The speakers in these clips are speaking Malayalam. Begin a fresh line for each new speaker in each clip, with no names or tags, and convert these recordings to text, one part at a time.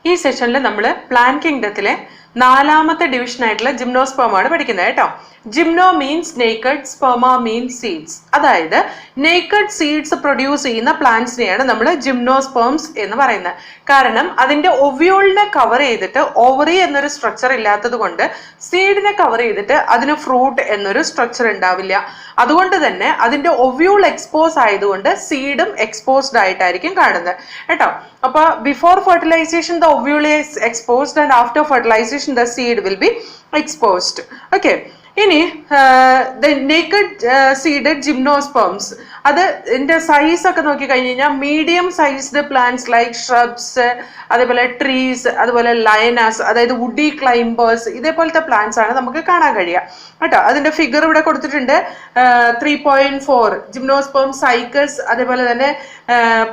ഈ സെഷനിൽ നമ്മൾ പ്ലാന്റ് കിങ്ഡത്തിലെ നാലാമത്തെ ഡിവിഷൻ ആയിട്ടുള്ള ജിംനോസ്പേമാണ് പഠിക്കുന്നത് കേട്ടോ. ജിംനോ മീൻസ് നേക്കഡ്, സ്പെർമ മീൻസ് സീഡ്സ്. അതായത് നേക്കഡ് സീഡ്സ് പ്രൊഡ്യൂസ് ചെയ്യുന്ന പ്ലാന്റ്സിനെയാണ് നമ്മൾ ജിംനോസ്പേംസ് എന്ന് പറയുന്നത്. കാരണം അതിന്റെ ഒവ്യൂളിനെ കവർ ചെയ്തിട്ട് ഓവറി എന്നൊരു സ്ട്രക്ചർ ഇല്ലാത്തത് കൊണ്ട് സീഡിനെ കവർ ചെയ്തിട്ട് അതിന് ഫ്രൂട്ട് എന്നൊരു സ്ട്രക്ചർ ഉണ്ടാവില്ല. അതുകൊണ്ട് തന്നെ അതിന്റെ ഒവ്യൂൾ എക്സ്പോസ് ആയതുകൊണ്ട് സീഡും എക്സ്പോസ്ഡ് ആയിട്ടായിരിക്കും കാണുന്നത് കേട്ടോ. അപ്പൊ before fertilization the ovule is exposed and after fertilization the seed will be exposed. Okay, ഇനി നേക്കഡ് സീഡഡ് ജിംനോസ്പേംസ് അത് ഇതിന്റെ സൈസ് ഒക്കെ നോക്കി കഴിഞ്ഞ് കഴിഞ്ഞാൽ medium sized plants like shrubs, അതേപോലെ ട്രീസ്, അതുപോലെ ലയനാസ്, അതായത് വുഡി ക്ലൈംബേഴ്സ്, ഇതേപോലത്തെ പ്ലാന്റ്സ് ആണ് നമുക്ക് കാണാൻ കഴിയുക കേട്ടോ. അതിന്റെ ഫിഗർ ഇവിടെ കൊടുത്തിട്ടുണ്ട്. 3.4 ജിംനോസ്പേം, സൈക്കസ്, അതേപോലെ തന്നെ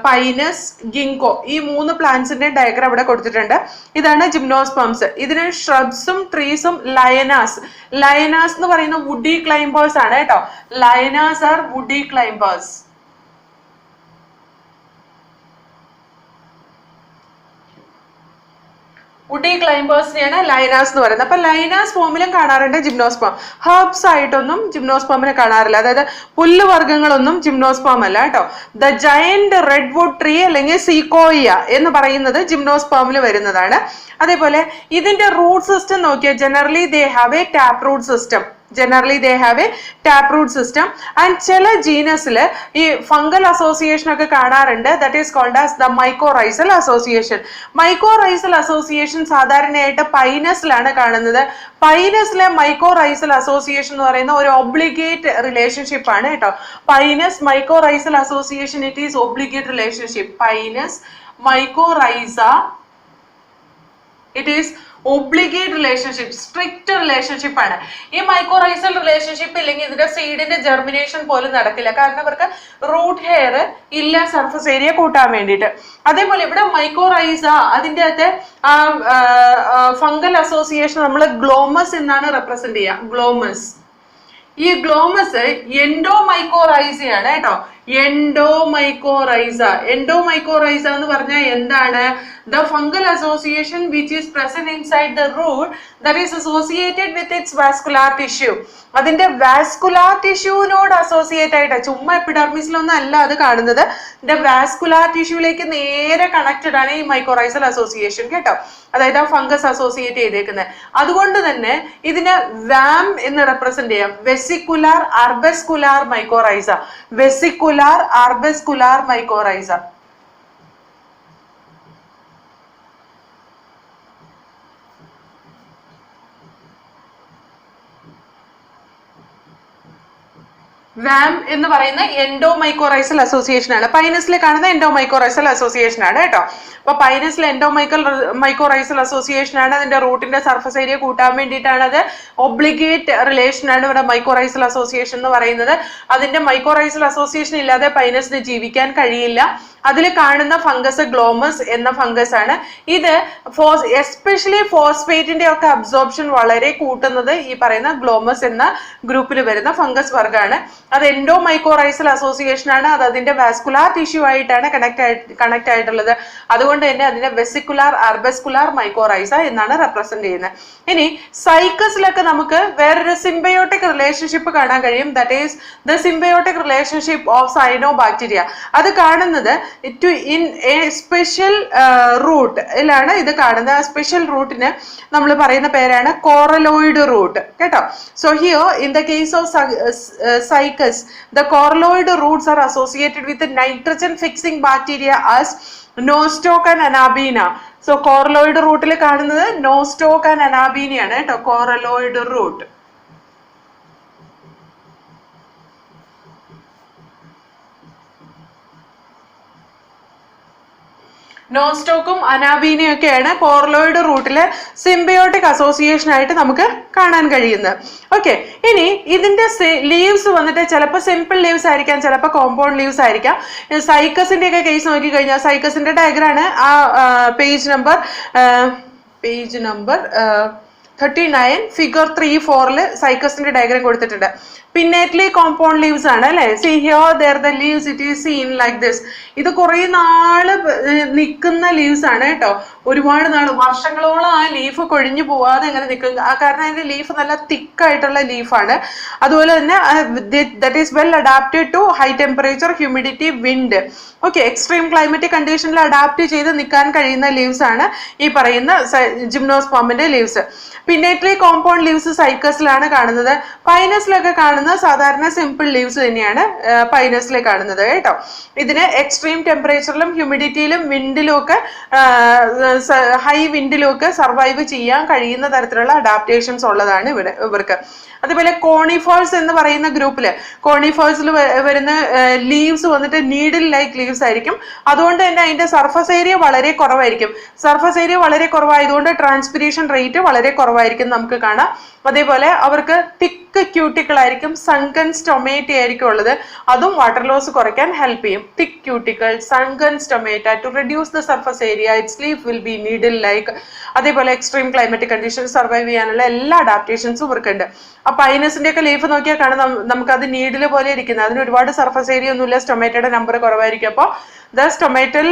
പൈനസ്, ഗിങ്കോ, ഈ 3 പ്ലാന്റ്സിന്റെ ഡയഗ്രാം ഇവിടെ കൊടുത്തിട്ടുണ്ട്. ഇതാണ് ജിംനോസ്പേംസ്. ഇതിന് ഷ്രബ്സും ട്രീസും ലയനാസ് എന്ന് പറയുന്ന വുഡി ക്ലൈംബേഴ്സ് ആണ് കേട്ടോ. ലയനാസ് ആർ വുഡി ക്ലൈംബേഴ്സ്. വുഡി ക്ലൈംബേഴ്സിനെയാണ് ലൈനാസ് എന്ന് പറയുന്നത്. അപ്പൊ ലൈനാസ് ഫോമിലും കാണാറുണ്ട് ജിംനോസ്പേം. ഹെർബ്സ് ആയിട്ടൊന്നും ജിംനോസ്പേമിനെ കാണാറില്ല. അതായത് പുല്ല് വർഗ്ഗങ്ങളൊന്നും ജിംനോസ്പേം അല്ല കേട്ടോ. The giant redwood tree അല്ലെങ്കിൽ സീക്കോയിയ എന്ന് പറയുന്നത് ജിംനോസ്പേമിൽ വരുന്നതാണ്. അതേപോലെ ഇതിന്റെ റൂട്ട് സിസ്റ്റം നോക്കിയാൽ generally they have a tap root system. And ചില ജീനസില് ഈ ഫംഗൽ അസോസിയേഷൻ ഒക്കെ കാണാറുണ്ട്. That is called as the mycorrhizal association. Mycorrhizal association സാധാരണയായിട്ട് പൈനസിലാണ് കാണുന്നത്. പൈനസിലെ മൈക്കോറൈസൽ അസോസിയേഷൻ എന്ന് പറയുന്ന ഒരു ഒബ്ലിഗേറ്റ് റിലേഷൻഷിപ്പ് ആണ് കേട്ടോ. Pinus mycorrhizal association, it is obligate relationship. Pinus mycorrhiza, it is obligate relationship, strict relationship ആണ്. ഈ മൈക്കോറൈസൽ റിലേഷൻഷിപ്പ് ഇല്ലെങ്കിൽ ഇതിന്റെ സീഡിന്റെ ജെർമിനേഷൻ പോലും നടക്കില്ല. കാരണം ഇവർക്ക് റൂട്ട് ഹെയർ ഇല്ല സർഫസ് ഏരിയ കൂട്ടാൻ വേണ്ടിയിട്ട്. അതേപോലെ ഇവിടെ മൈക്കോറൈസ അതിൻ്റെ അകത്തെ ഫംഗൽ അസോസിയേഷൻ നമ്മൾ ഗ്ലോമസ് എന്നാണ് റെപ്രസെന്റ് ചെയ്യുക. ഗ്ലോമസ്, ഈ ഗ്ലോമസ് എൻഡോമൈക്കോറൈസയാണ് കേട്ടോ. എൻഡോമൈക്കോറൈസ എന്ന് പറഞ്ഞാൽ എന്താണ്? The fungal association which is present inside the root that is associated with its vascular tissue. അതിന്റെ വാസ്കുലാർ ടിഷ്യൂവിനോട് അസോസിയേറ്റ് ആയിട്ട്, ചുമ്മാ എപ്പിഡർമിസിലൊന്നും അല്ല അത് കാണുന്നത്. ഇതിന്റെ വാസ്കുലാർ ടിഷ്യൂലേക്ക് നേരെ കണക്റ്റഡ് ആണ് ഈ മൈക്കോറൈസൽ അസോസിയേഷൻ കേട്ടോ. അതായത് ആ ഫംഗസ് അസോസിയേറ്റ് ചെയ്തേക്കുന്നത്. അതുകൊണ്ട് തന്നെ ഇതിനെ വാം എന്ന് റെപ്രസെന്റ് ചെയ്യാം. Vesicular arbuscular mycorrhiza. Vesicular arbuscular mycorrhiza. Warm എന്ന് പറയുന്ന എൻഡോമൈക്കോറൈസൽ അസോസിയേഷൻ ആണ്. പൈനസിൽ കാണുന്ന എൻഡോമൈക്കോറൈസൽ അസോസിയേഷൻ ആണ് കേട്ടോ. അപ്പൊ പൈനസിൽ മൈക്കോറൈസൽ അസോസിയേഷൻ ആണ്. അതിന്റെ റൂട്ടിന്റെ സർഫസ് ഏരിയ കൂട്ടാൻ വേണ്ടിയിട്ടാണ്. അത് ഒബ്ലിഗേറ്റ് റിലേഷൻ ആണ് ഇവിടെ മൈക്കോറൈസൽ അസോസിയേഷൻ എന്ന് പറയുന്നത്. അതിന്റെ മൈക്കോറൈസൽ അസോസിയേഷൻ ഇല്ലാതെ പൈനസിന് ജീവിക്കാൻ കഴിയില്ല. അതിൽ കാണുന്ന ഫംഗസ് ഗ്ലോമസ് എന്ന ഫംഗസ് ആണ്. ഇത് എസ്പെഷ്യലി ഫോസ്ഫേറ്റിന്റെ ഒക്കെ അബ്സോർപ്ഷൻ വളരെ കൂട്ടുന്നത് ഈ പറയുന്ന ഗ്ലോമസ് എന്ന ഗ്രൂപ്പിൽ വരുന്ന ഫംഗസ് വർഗ്ഗമാണ്. അത് എൻഡോമൈക്കോറൈസൽ അസോസിയേഷൻ ആണ്. അത് അതിന്റെ വാസ്കുലാർ ടിഷ്യൂ ആയിട്ടാണ് കണക്ട് ആയിട്ടുള്ളത്. അതുകൊണ്ട് തന്നെ അതിനെ വെസിക്കുലാർ ആർബസ്കുലാർ മൈക്കോറൈസ എന്നാണ് റെപ്രസെന്റ് ചെയ്യുന്നത്. ഇനി സൈക്കസിലൊക്കെ നമുക്ക് വേറൊരു സിംബയോട്ടിക് റിലേഷൻഷിപ്പ് കാണാൻ കഴിയും. That is the symbiotic relationship of cyanobacteria. അത് കാണുന്നത് ഇൻ എ സ്പെഷ്യൽ റൂട്ടിലാണ് ഇത് കാണുന്നത്. ആ സ്പെഷ്യൽ റൂട്ടിന് നമ്മൾ പറയുന്ന പേരാണ് കോറലോയിഡ് റൂട്ട് കേട്ടോ. So here in the case of Cycas the coraloid roots are associated with the nitrogen fixing bacteria as nostoc and anabina. So coraloid rootൽ കാണുന്നത് nostoc and anabina ആണ് കേട്ടോ. coraloid root. നോസ്റ്റോക്കും അനാബീനയും ഒക്കെയാണ് കോർലോയിഡ് റൂട്ടിലെ സിംബയോട്ടിക് അസോസിയേഷൻ ആയിട്ട് നമുക്ക് കാണാൻ കഴിയുന്നത്. ഓക്കെ, ഇനി ഇതിന്റെ ലീവ്സ് വന്നിട്ട് ചിലപ്പോൾ സിമ്പിൾ ലീവ്സ് ആയിരിക്കാം, ചിലപ്പോൾ കോമ്പൗണ്ട് ലീവ്സ് ആയിരിക്കാം. സൈക്കസിന്റെ ഒക്കെ കേസ് നോക്കി കഴിഞ്ഞാൽ സൈക്കസിന്റെ ഡയഗ്രാണ് ആ പേജ് നമ്പർ 39 ഫിഗർ 3-4 സൈക്കസിന്റെ ഡയഗ്രാം കൊടുത്തിട്ടുണ്ട്. പിന്നേറ്റ്ലി കോമ്പൗണ്ട് ലീവ്സ് ആണ് അല്ലെ. C here there the leaves it is seen like this. ഇത് കുറെ നാള് നിൽക്കുന്ന ലീവ്സ് ആണ് കേട്ടോ. ഒരുപാട് നാള് വർഷങ്ങളോളം ആ ലീഫ് കൊഴിഞ്ഞു പോവാതെ അങ്ങനെ നിൽക്കും. കാരണം അതിന്റെ ലീഫ് നല്ല തിക്കായിട്ടുള്ള ലീഫാണ്. അതുപോലെ തന്നെ that is well adapted to high temperature, humidity, wind. Okay, extreme climatic കണ്ടീഷനിൽ അഡാപ്റ്റ് ചെയ്ത് നിൽക്കാൻ കഴിയുന്ന ലീവ്സ് ആണ് ഈ പറയുന്ന ജിംനോസ്പേമിന്റെ ലീവ്സ്. പിന്നേറ്റ്ലി കോമ്പൗണ്ട് ലീവ്സ് സൈക്കസിലാണ് കാണുന്നത്. പൈനസിലൊക്കെ കാണുന്ന സാധാരണ സിമ്പിൾ ലീവ്സ് തന്നെയാണ് പൈനസിലെ കാണുന്നത് കേട്ടോ. ഇതിന് എക്സ്ട്രീം ടെമ്പറേച്ചറിലും ഹ്യൂമിഡിറ്റിയിലും വിൻഡിലും ഒക്കെ ഹൈ വിൻഡിലും ഒക്കെ സർവൈവ് ചെയ്യാൻ കഴിയുന്ന തരത്തിലുള്ള അഡാപ്റ്റേഷൻസ് ഉള്ളതാണ് ഇവർക്ക്. അതുപോലെ കോണിഫേഴ്സ് എന്ന് പറയുന്ന ഗ്രൂപ്പില് കോണിഫേഴ്സിൽ വരുന്ന ലീവ്സ് വന്നിട്ട് നീഡിൽ ലൈക്ക് ലീവ്സ് ആയിരിക്കും. അതുകൊണ്ട് തന്നെ അതിന്റെ സർഫസ് ഏരിയ വളരെ കുറവായിരിക്കും. സർഫസ് ഏരിയ വളരെ കുറവായതുകൊണ്ട് ട്രാൻസ്പിരേഷൻ റേറ്റ് വളരെ കുറവായിരിക്കും നമുക്ക് കാണാം. അതേപോലെ അവർക്ക് തിക്ക് ക്യൂട്ടിക്കിൾ ആയിരിക്കും, സങ്കൻ സ്റ്റൊമേറ്റ ആയിരിക്കും ഉള്ളത്. അതും വാട്ടർ ലോസ് കുറയ്ക്കാൻ ഹെൽപ്പ് ചെയ്യും. Thick cuticle, sunken stomata to reduce the surface area, its leaf will be needle like. അതേപോലെ എക്സ്ട്രീം ക്ലൈമറ്റിക് കണ്ടീഷൻ സർവൈവ് ചെയ്യാനുള്ള എല്ലാ അഡാപ്റ്റേഷൻസും ഇവർക്കുണ്ട്. ആ പൈനസിന്റെ ഒക്കെ ലീഫ് നോക്കിയാൽ കാണാം നമുക്ക് അത് നീഡിൽ പോലെ ഇരിക്കുന്നത്. അതിന് ഒരുപാട് സർഫസ് ഏരിയ ഒന്നുമില്ല, സ്റ്റൊമേറ്റയുടെ നമ്പർ കുറവായിരിക്കും. അപ്പോൾ ദ സ്റ്റൊമേറ്റൽ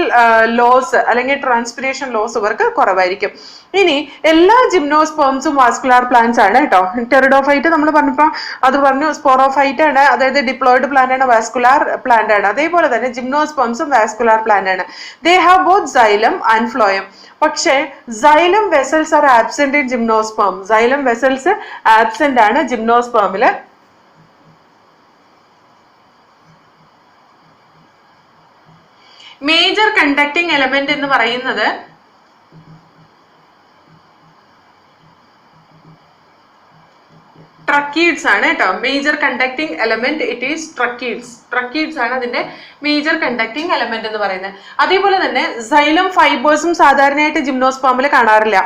ലോസ് അല്ലെങ്കിൽ ട്രാൻസ്പിരേഷൻ ലോസ് ഇവർക്ക് കുറവായിരിക്കും. ഇനി എല്ലാ ജിംനോസ്പേംസും വാസ്കുലാർ പ്ലാന്റ്സ് ആണ് കേട്ടോ. ടെറിഡോഫൈറ്റ് നമ്മൾ പറഞ്ഞപ്പോൾ അത് പറഞ്ഞു, സ്പോറോഫൈറ്റ് ആണ്, അതായത് ഡിപ്ലോയിഡ് പ്ലാന്റ് ആണ്, വാസ്കുലാർ പ്ലാന്റ് ആണ്. അതേപോലെ തന്നെ ജിംനോസ്പേംസും വാസ്കുലാർ പ്ലാന്റ് ആണ്. They have both xylem and phloem. പക്ഷേ xylem vessels are absent in gymnosperm. Xylem vessels absent ആണ് ജിംനോസ്പേമില്. മേജർ കണ്ടക്ടിങ് എലമെന്റ് എന്ന് പറയുന്നത് ട്രക്കീഡ്സ് ആണ് കേട്ടോ. Major conducting element it is tracheids. Tracheids ആണ് അതിന്റെ മേജർ കണ്ടക്ടിങ് എലമെന്റ് എന്ന് പറയുന്നത്. അതേപോലെ തന്നെ സൈലം ഫൈബേഴ്സും സാധാരണയായിട്ട് ജിംനോസ്പേമിൽ കാണാറില്ല.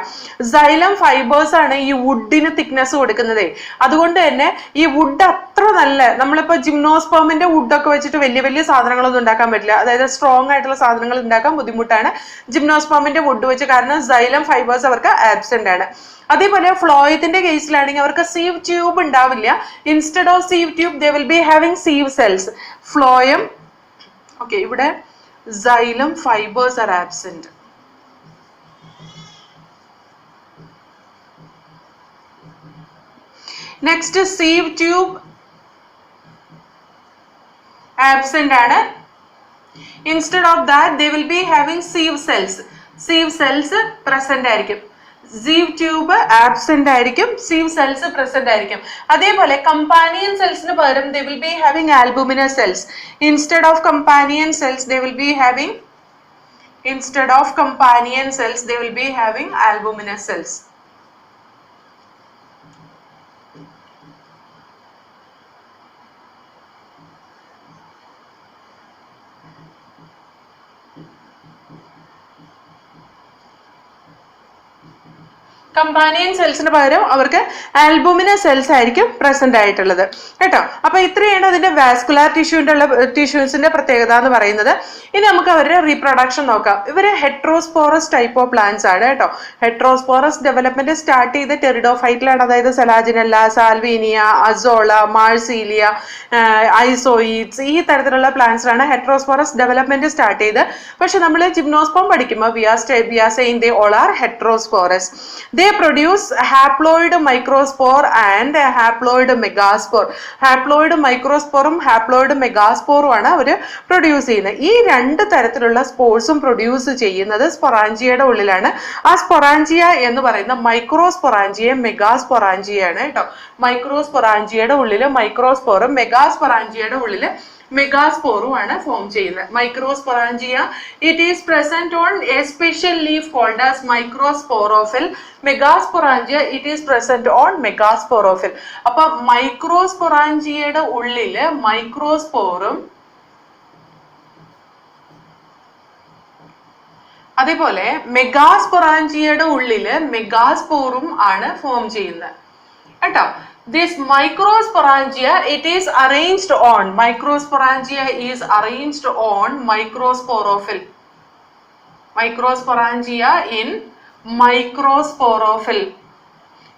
സൈലം ഫൈബേഴ്സ് ആണ് ഈ വുഡിന് തിക്നെസ് കൊടുക്കുന്നത്. അതുകൊണ്ട് തന്നെ ഈ വുഡ് അത്ര നല്ല, നമ്മളിപ്പോ ജിംനോസ്പേമിന്റെ വുഡൊക്കെ വെച്ചിട്ട് വലിയ വലിയ സാധനങ്ങളൊന്നും ഉണ്ടാക്കാൻ പറ്റില്ല. അതായത് സ്ട്രോങ് ആയിട്ടുള്ള സാധനങ്ങൾ ഉണ്ടാക്കാൻ ബുദ്ധിമുട്ടാണ് ജിംനോസ്പേമിന്റെ വുഡ് വെച്ച്. കാരണം സൈലം ഫൈബേഴ്സ് അവർക്ക് ആബ്സെന്റ് ആണ്. അതേപോലെ ഫ്ലോയത്തിന്റെ കേസിലാണെങ്കിൽ അവർക്ക് സീവ് ട്യൂബ് ഉണ്ടാവില്ല. Instead of sieve tube they will be having sieve cells. Phloem okay, ഇവിടെ xylem fibres are absent. Next sieve tube absent ആണ്. Instead of that they will be having sieve cells. Sieve cells present ആയിരിക്കും. സീവ് ട്യൂബ് ആബ്സെന്റ് ആയിരിക്കും, സീവ് സെൽസ് പ്രസന്റ് ആയിരിക്കും. അതേപോലെ കമ്പാനിയൻ സെൽസിന് പകരം they will be having albuminous cells. Instead of companion cells they will be having albuminous cells. Companion സെൽസിന് പകരം അവർക്ക് ആൽബുമിന സെൽസ് ആയിരിക്കും പ്രസന്റ് ആയിട്ടുള്ളത് കേട്ടോ. അപ്പൊ ഇത്രയാണ് അതിന്റെ വാസ്കുലാർ ടിഷ്യൂസിന്റെ പ്രത്യേകത എന്ന് പറയുന്നത്. ഇനി നമുക്ക് അവരുടെ റീപ്രൊഡക്ഷൻ നോക്കാം. ഇവര് ഹെട്രോസ്പോറസ് ടൈപ്പ് ഓഫ് പ്ലാന്റ്സ് ആണ് കേട്ടോ. ഹെട്രോസ്പോറസ് ഡെവലപ്മെന്റ് സ്റ്റാർട്ട് ചെയ്ത് ടെറിഡോഫൈറ്റിലാണ്. അതായത് സെലാജിനല്ല, സാൽവീനിയ, അസോള, മാഴ്സീലിയ, ഐസോയിഡ്സ്, ഈ തരത്തിലുള്ള പ്ലാന്റ്സിലാണ് ഹെട്രോസ്പോറസ് ഡെവലപ്മെന്റ് സ്റ്റാർട്ട് ചെയ്ത്. പക്ഷെ നമ്മൾ ജിംനോസ്പേം പഠിക്കുമ്പോൾ we are saying they all are heterosporous. They produce haploid microspore and haploid megaspore. Haploid microsporum haploid megasporum ആണ് അവർ പ്രൊഡ്യൂസ് ചെയ്യുന്നത്. ഈ രണ്ട് തരത്തിലുള്ള സ്പോർസും പ്രൊഡ്യൂസ് ചെയ്യുന്നത് സ്പൊറാഞ്ചിയയുടെ ഉള്ളിലാണ്. ആ സ്പൊറാഞ്ചിയ എന്ന് പറയുന്ന മൈക്രോസ്പൊറാഞ്ചിയ മെഗാസ്പൊറാഞ്ചിയാണ് കേട്ടോ. മൈക്രോസ്പൊറാഞ്ചിയയുടെ ഉള്ളില് മൈക്രോസ്പോറും മെഗാസ്പൊറാഞ്ചിയയുടെ ഉള്ളില് മെഗാസ്പോറും ആണ് ഫോം ചെയ്യുന്നത്. Microsporangia it is present on a special leaf called as microsporophyll. Megasporangia it is present on megasporophyll. അപ്പൊ മൈക്രോസ്പൊറാഞ്ചിയയുടെ ഉള്ളില് മൈക്രോസ്പോറും അതേപോലെ മെഗാസ്പൊറാഞ്ചിയയുടെ ഉള്ളില് മെഗാസ്പോറും ആണ് ഫോം ചെയ്യുന്നത് കേട്ടോ. This microsporangia it is arranged on microsporangia is arranged on microsporophyll. Microsporangia in microsporophyll.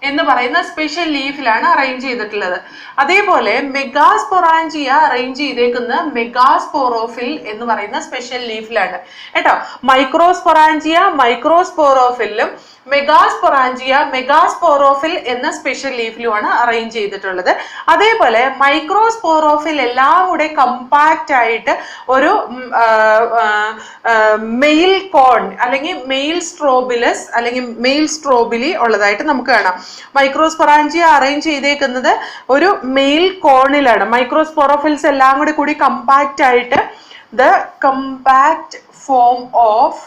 എന്ന് പറയുന്ന സ്പെഷ്യൽ ലീഫിലാണ് അറേഞ്ച് ചെയ്തിട്ടുള്ളത്. അതേപോലെ മെഗാസ്പൊറാഞ്ചിയ അറേഞ്ച് ചെയ്തേക്കുന്ന മെഗാസ്പോറോഫിൽ എന്ന് പറയുന്ന സ്പെഷ്യൽ ലീഫിലാണ് കേട്ടോ. മൈക്രോസ്പൊറാഞ്ചിയ മെഗാസ്പൊറാഞ്ചിയ മെഗാസ്പോറോഫിൽ എന്ന സ്പെഷ്യൽ ലീഫിലുമാണ് അറേഞ്ച് ചെയ്തിട്ടുള്ളത്. അതേപോലെ മൈക്രോസ്പോറോഫിൽ എല്ലാം കൂടെ കമ്പാക്റ്റ് ആയിട്ട് ഒരു മെയിൽ കോൺ അല്ലെങ്കിൽ മെയിൽ സ്ട്രോബിലസ് അല്ലെങ്കിൽ മെയിൽ സ്ട്രോബിലി ഉള്ളതായിട്ട് നമുക്ക് കാണാം. മൈക്രോസ്പൊറാഞ്ചിയ അറേഞ്ച് ചെയ്തേക്കുന്നത് ഒരു മെയിൽ കോണിലാണ്. മൈക്രോസ്പോറോഫിൽസ് എല്ലാം കൂടി കമ്പാക്റ്റ് ആയിട്ട് the compact form of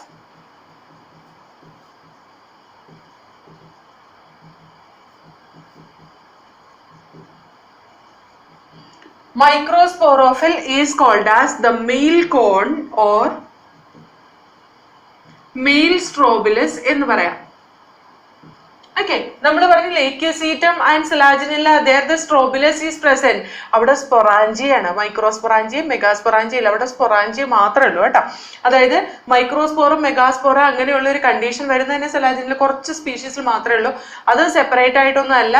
microsporophyll is called as the male cone or male strobilus എന്ന് പറയാം. ഓക്കെ, നമ്മൾ പറഞ്ഞില്ലേ എക്യുസീറ്റം and സെലാജിനില്ല there the strobilus is present. അവിടെ സ്പൊറാഞ്ചിയാണ്. മൈക്രോസ്പൊറാഞ്ചിയും മെഗാസ്പൊറാഞ്ചിയും അവിടെ സ്പൊറാഞ്ചി മാത്രമേ ഉള്ളൂ കേട്ടോ. അതായത് മൈക്രോസ്പോറും മെഗാസ്പോറും അങ്ങനെയുള്ള ഒരു കണ്ടീഷൻ വരുന്നതിന് സെലാജിനിൽ കുറച്ച് സ്പീഷീസിൽ മാത്രമേ ഉള്ളൂ. അത് സെപ്പറേറ്റ് ആയിട്ടൊന്നും അല്ല,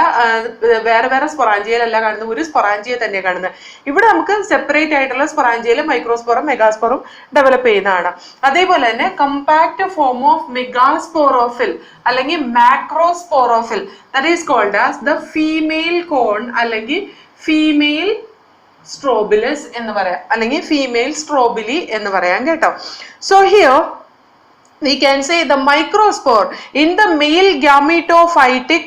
വേറെ വേറെ സ്പൊറാഞ്ചിയയിലല്ല കാണുന്നത്, ഒരു സ്പൊറാഞ്ചിയെ തന്നെ കാണുന്നത്. ഇവിടെ നമുക്ക് സെപ്പറേറ്റ് ആയിട്ടുള്ള സ്പൊറാഞ്ചിയയിൽ മൈക്രോസ്പോറും മെഗാസ്പോറും ഡെവലപ്പ് ചെയ്യുന്നതാണ്. അതേപോലെ തന്നെ കമ്പാക്ട് ഫോം ഓഫ് മെഗാസ്പോറോഫിൽ അല്ലെങ്കിൽ മാക്രോസ്പോറോഫിൽ that is called as the female cone അല്ലെങ്കിൽ ഫീമെയിൽ സ്ട്രോബിലസ് എന്ന് പറയാം, അല്ലെങ്കിൽ ഫീമെയിൽ സ്ട്രോബിലി എന്ന് പറയാം കേട്ടോ. So here we can say the microspore in the male gametophytic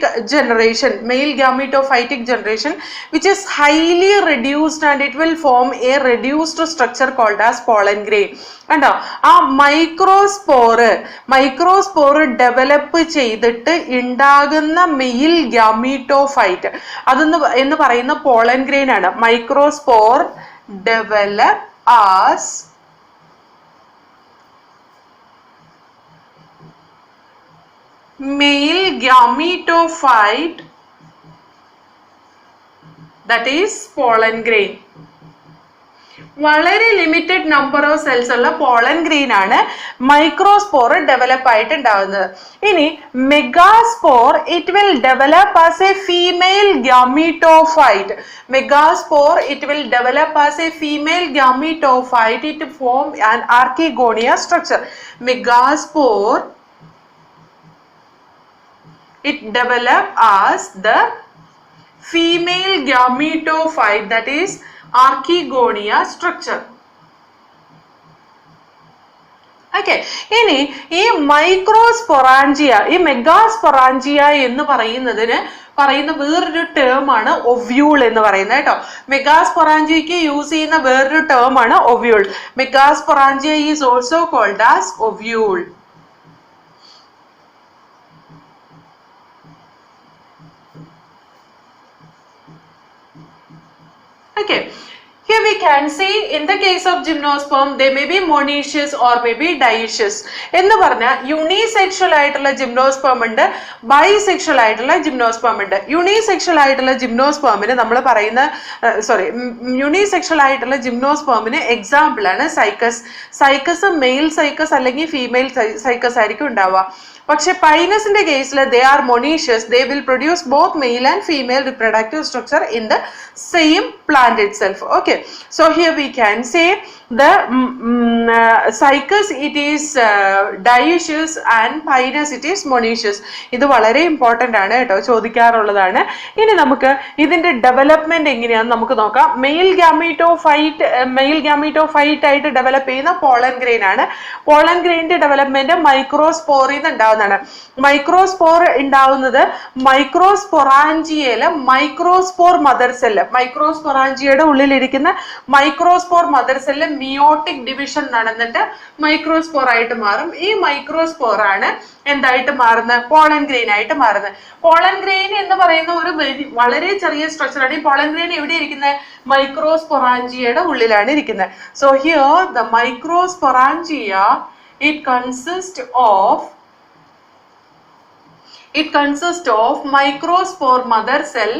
generation which is highly reduced and it will form a reduced structure called as pollen grain. കണ്ടോ, ആ മൈക്രോസ്പോർ ഡെവലപ്പ് ചെയ്തിട്ട് ഉണ്ടാകുന്ന മെയിൽ ഗാമീറ്റോഫൈറ്റ് എന്ന് പറയുന്ന പോളൻ ഗ്രെയിൻ ആണ്. Microspore develop as male gametophyte, that is pollen grain. വളരെ ലിമിറ്റഡ് നമ്പർ ഓഫ് സെൽസ് ഉള്ള പോളൻ ഗ്രെയിൻ ആണ് മൈക്രോസ്പോർ ഡെവലപ്പ് ആയിട്ട് ഉണ്ടാവുന്നത്. ഇനി megaspore it will develop as a female gametophyte. It form an archegonia structure. Megaspore it develop as the female gametophyte, that is archegonia structure. Okay, ഇനി ഈ മൈക്രോസ്പൊറാഞ്ചിയ ഈ മെഗാസ്പൊറാഞ്ചിയ എന്ന് പറയുന്ന വേറൊരു ടേം ആണ് ഒവ്യൂൾ എന്ന് പറയുന്നത് കേട്ടോ. മെഗാസ്പൊറാഞ്ചിയക്ക് യൂസ് ചെയ്യുന്ന വേറൊരു ടേം ആണ് ovule. Megasporangia is also called as ovule. Okay, here we can see in the case of gymnosperm they may be monoecious or may be dioecious. എന്ന് പറഞ്ഞാൽ യൂണിസെക്ഷൽ ആയിട്ടുള്ള ജിംനോസ്പേം ഉണ്ട്, ബൈസെക്ഷൽ ആയിട്ടുള്ള ജിംനോസ്പേം ഉണ്ട്. യൂണിസെക്ഷൽ ആയിട്ടുള്ള ജിംനോസ്പേമിന് നമ്മൾ പറയുന്ന യൂണിസെക്ഷൽ ആയിട്ടുള്ള ജിംനോസ്പേമിന് എക്സാമ്പിൾ ആണ് സൈക്കസ് മെയിൽ സൈക്കസ് അല്ലെങ്കിൽ ഫീമെയിൽ സൈക്കസ് ആയിരിക്കും ഉണ്ടാവുക. പക്ഷെ പൈനസിന്റെ കേസിൽ they are monoecious. They will produce both male and female reproductive structure in the same plant it self. Okay, so here we can say the cycas it is dioecious and pinus it is monoecious. ഇത് വളരെ ഇമ്പോർട്ടൻ്റ് ആണ് കേട്ടോ, ചോദിക്കാറുള്ളതാണ്. ഇനി നമുക്ക് ഇതിന്റെ ഡെവലപ്മെന്റ് എങ്ങനെയാണെന്ന് നമുക്ക് നോക്കാം. മെയിൽ ഗാമീറ്റോഫൈറ്റ് ആയിട്ട് ഡെവലപ്പ് ചെയ്യുന്ന പോളൻ ഗ്രെയിൻ ആണ്. പോളൻ ഗ്രെയിനിന്റെ ഡെവലപ്മെന്റ് മൈക്രോസ്പോറിൽ നിന്ന് ഉണ്ടാവുന്നതാണ്. മൈക്രോസ്പോർ ഉണ്ടാവുന്നത് മൈക്രോസ്പൊറാഞ്ചിയയിലെ മൈക്രോസ്പോർ മദർ സെല്ല്, മൈക്രോസ്പൊറാഞ്ചിയയുടെ ഉള്ളിലിരിക്കുന്ന microspore mother cell meiotic division നടന്നിട്ട് മൈക്രോസ്പോർ ആയിട്ട് മാറും. ഈ മൈക്രോസ്പോർ ആണ് എന്തായിട്ട് മാറുന്നത്? പോളൻ ഗ്രെയിൻ ആയിട്ട് മാറുന്നത്. പോളൻ ഗ്രെയിൻ എന്ന് പറയുന്ന ഒരു വളരെ ചെറിയ സ്ട്രക്ചറാണ്. ഈ പോളൻ ഗ്രെയിൻ എവിടെ ഇരിക്കുന്നത്? മൈക്രോസ്പൊറാഞ്ചിയയുടെ ഉള്ളിലാണ് ഇരിക്കുന്നത്. So here the microsporangia it consists of microspore mother cell,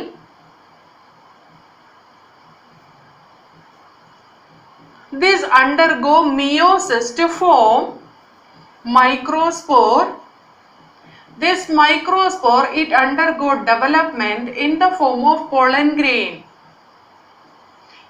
these undergo meiosis to form microspore This microspore, it undergo development in the form of pollen grain.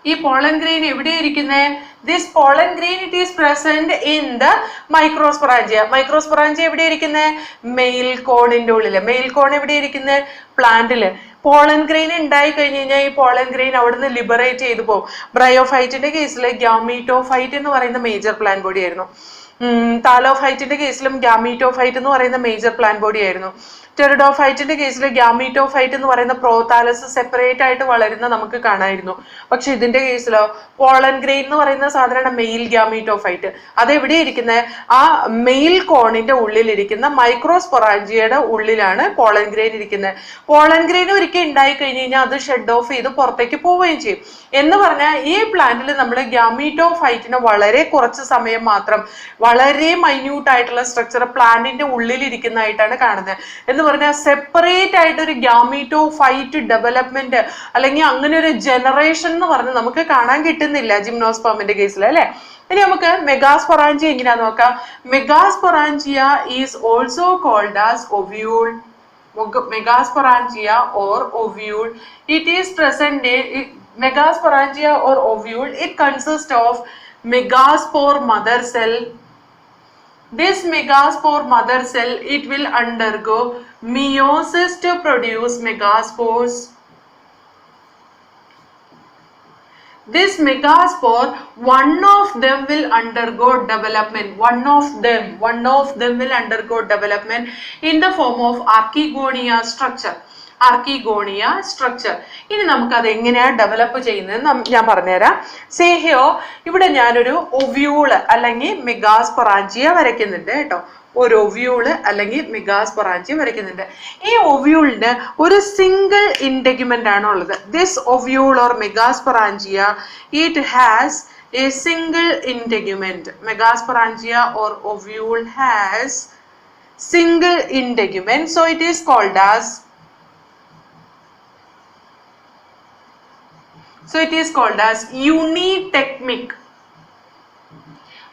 ഈ പോളൻ ഗ്രെയിൻ എവിടെ ഇരിക്കുന്നത്? This pollen grain it is present in the microsporangia. Microsporangia എവിടെ ഇരിക്കുന്നത്? മെയിൽ കോണിന്റെ ഉള്ളില്. മെയിൽ കോൺ എവിടെ ഇരിക്കുന്നത്? പ്ലാന്റില്. പോളൻ ഗ്രെയിൻ ഉണ്ടായി കഴിഞ്ഞ് കഴിഞ്ഞാൽ ഈ പോളൻ ഗ്രെയിൻ അവിടുന്ന് ലിബറേറ്റ് ചെയ്തു പോകും. ബ്രയോഫൈറ്റിന്റെ കേസിൽ ഗ്യാമീറ്റോഫൈറ്റ് എന്ന് പറയുന്ന മേജർ പ്ലാൻ ബോഡി ആയിരുന്നു. താലോഫൈറ്റിന്റെ കേസിലും ഗ്യാമീറ്റോഫൈറ്റ് എന്ന് പറയുന്ന മേജർ പ്ലാൻ ബോഡി ആയിരുന്നു. ടെറിഡോഫൈറ്റിന്റെ കേസിൽ ഗ്യാമീറ്റോഫൈറ്റ് എന്ന് പറയുന്ന പ്രോതാലസ് സെപ്പറേറ്റ് ആയിട്ട് വളരുന്ന നമുക്ക് കാണായിരുന്നു. പക്ഷെ ഇതിന്റെ കേസിലോ പോളൻ ഗ്രെയിൻ എന്ന് പറയുന്ന സാധാരണ മെയിൽ ഗ്യാമീറ്റോഫൈറ്റ് അതെവിടെ ഇരിക്കുന്നത്? ആ മെയിൽ കോണിന്റെ ഉള്ളിലിരിക്കുന്ന മൈക്രോസ്പൊറാഞ്ചിയയുടെ ഉള്ളിലാണ് പോളൻ ഗ്രെയിൻ ഇരിക്കുന്നത്. പോളൻ ഗ്രെയിൻ ഒരിക്കൽ ഉണ്ടായി കഴിഞ്ഞ് കഴിഞ്ഞാൽ അത് ഷെഡ് ഓഫ് ചെയ്ത് പുറത്തേക്ക് പോവുകയും ചെയ്യും. എന്ന് പറഞ്ഞാൽ ഈ പ്ലാന്റിൽ നമ്മൾ ഗ്യാമീറ്റോഫൈറ്റിന് വളരെ കുറച്ച് സമയം മാത്രം വളരെ മൈന്യൂട്ട് ആയിട്ടുള്ള സ്ട്രക്ചർ പ്ലാന്റിന്റെ ഉള്ളിൽ ഇരിക്കുന്നതായിട്ടാണ് കാണുന്നത്. എന്ന് പറഞ്ഞാൽ സെപ്പറേറ്റ് ആയിട്ട് ഒരു ഗ്യാമീറ്റോഫൈറ്റ് ഡെവലപ്മെന്റ് അല്ലെങ്കിൽ അങ്ങനെ ഒരു ജനറേഷൻ എന്ന് പറഞ്ഞ് നമുക്ക് കാണാൻ കിട്ടുന്നില്ല ജിംനോസ്പെർമിന്റെ കേസിൽ, അല്ലെ? ഇനി നമുക്ക് മെഗാസ്പൊറാഞ്ചിയ എങ്ങനെയാന്ന് നോക്കാം. Megasporangia is also called as ovule. Megasporangia or ovule, it is present in megasporangia or ovule. It consists of megaspore mother cell. This megaspore mother cell, it will undergo meiosis to produce megaspores. This megaspore, one of them will undergo development. One of them will undergo development in the form of archegonia structure. Archegonia structure. ഇനി നമുക്ക് അത് എങ്ങനെയാണ് ഡെവലപ്പ് ചെയ്യുന്നത് ഞാൻ പറഞ്ഞുതരാം. സേ ഹിയർ, ഇവിടെ ഞാനൊരു ഒവ്യൂള് അല്ലെങ്കിൽ മെഗാസ്പൊറാഞ്ചിയ വരയ്ക്കുന്നുണ്ട് കേട്ടോ. ഒരു ഒവ്യൂള് അല്ലെങ്കിൽ മെഗാസ്പൊറാഞ്ചിയ വരയ്ക്കുന്നുണ്ട്. ഈ ഒവ്യൂളിന് ഒരു സിംഗിൾ ഇന്റഗ്യുമെന്റ് ആണ് ഉള്ളത്. This ovule or megasporangia, it has a single integument. Megasporangia or ovule has single integument. So it is called as unitegmic.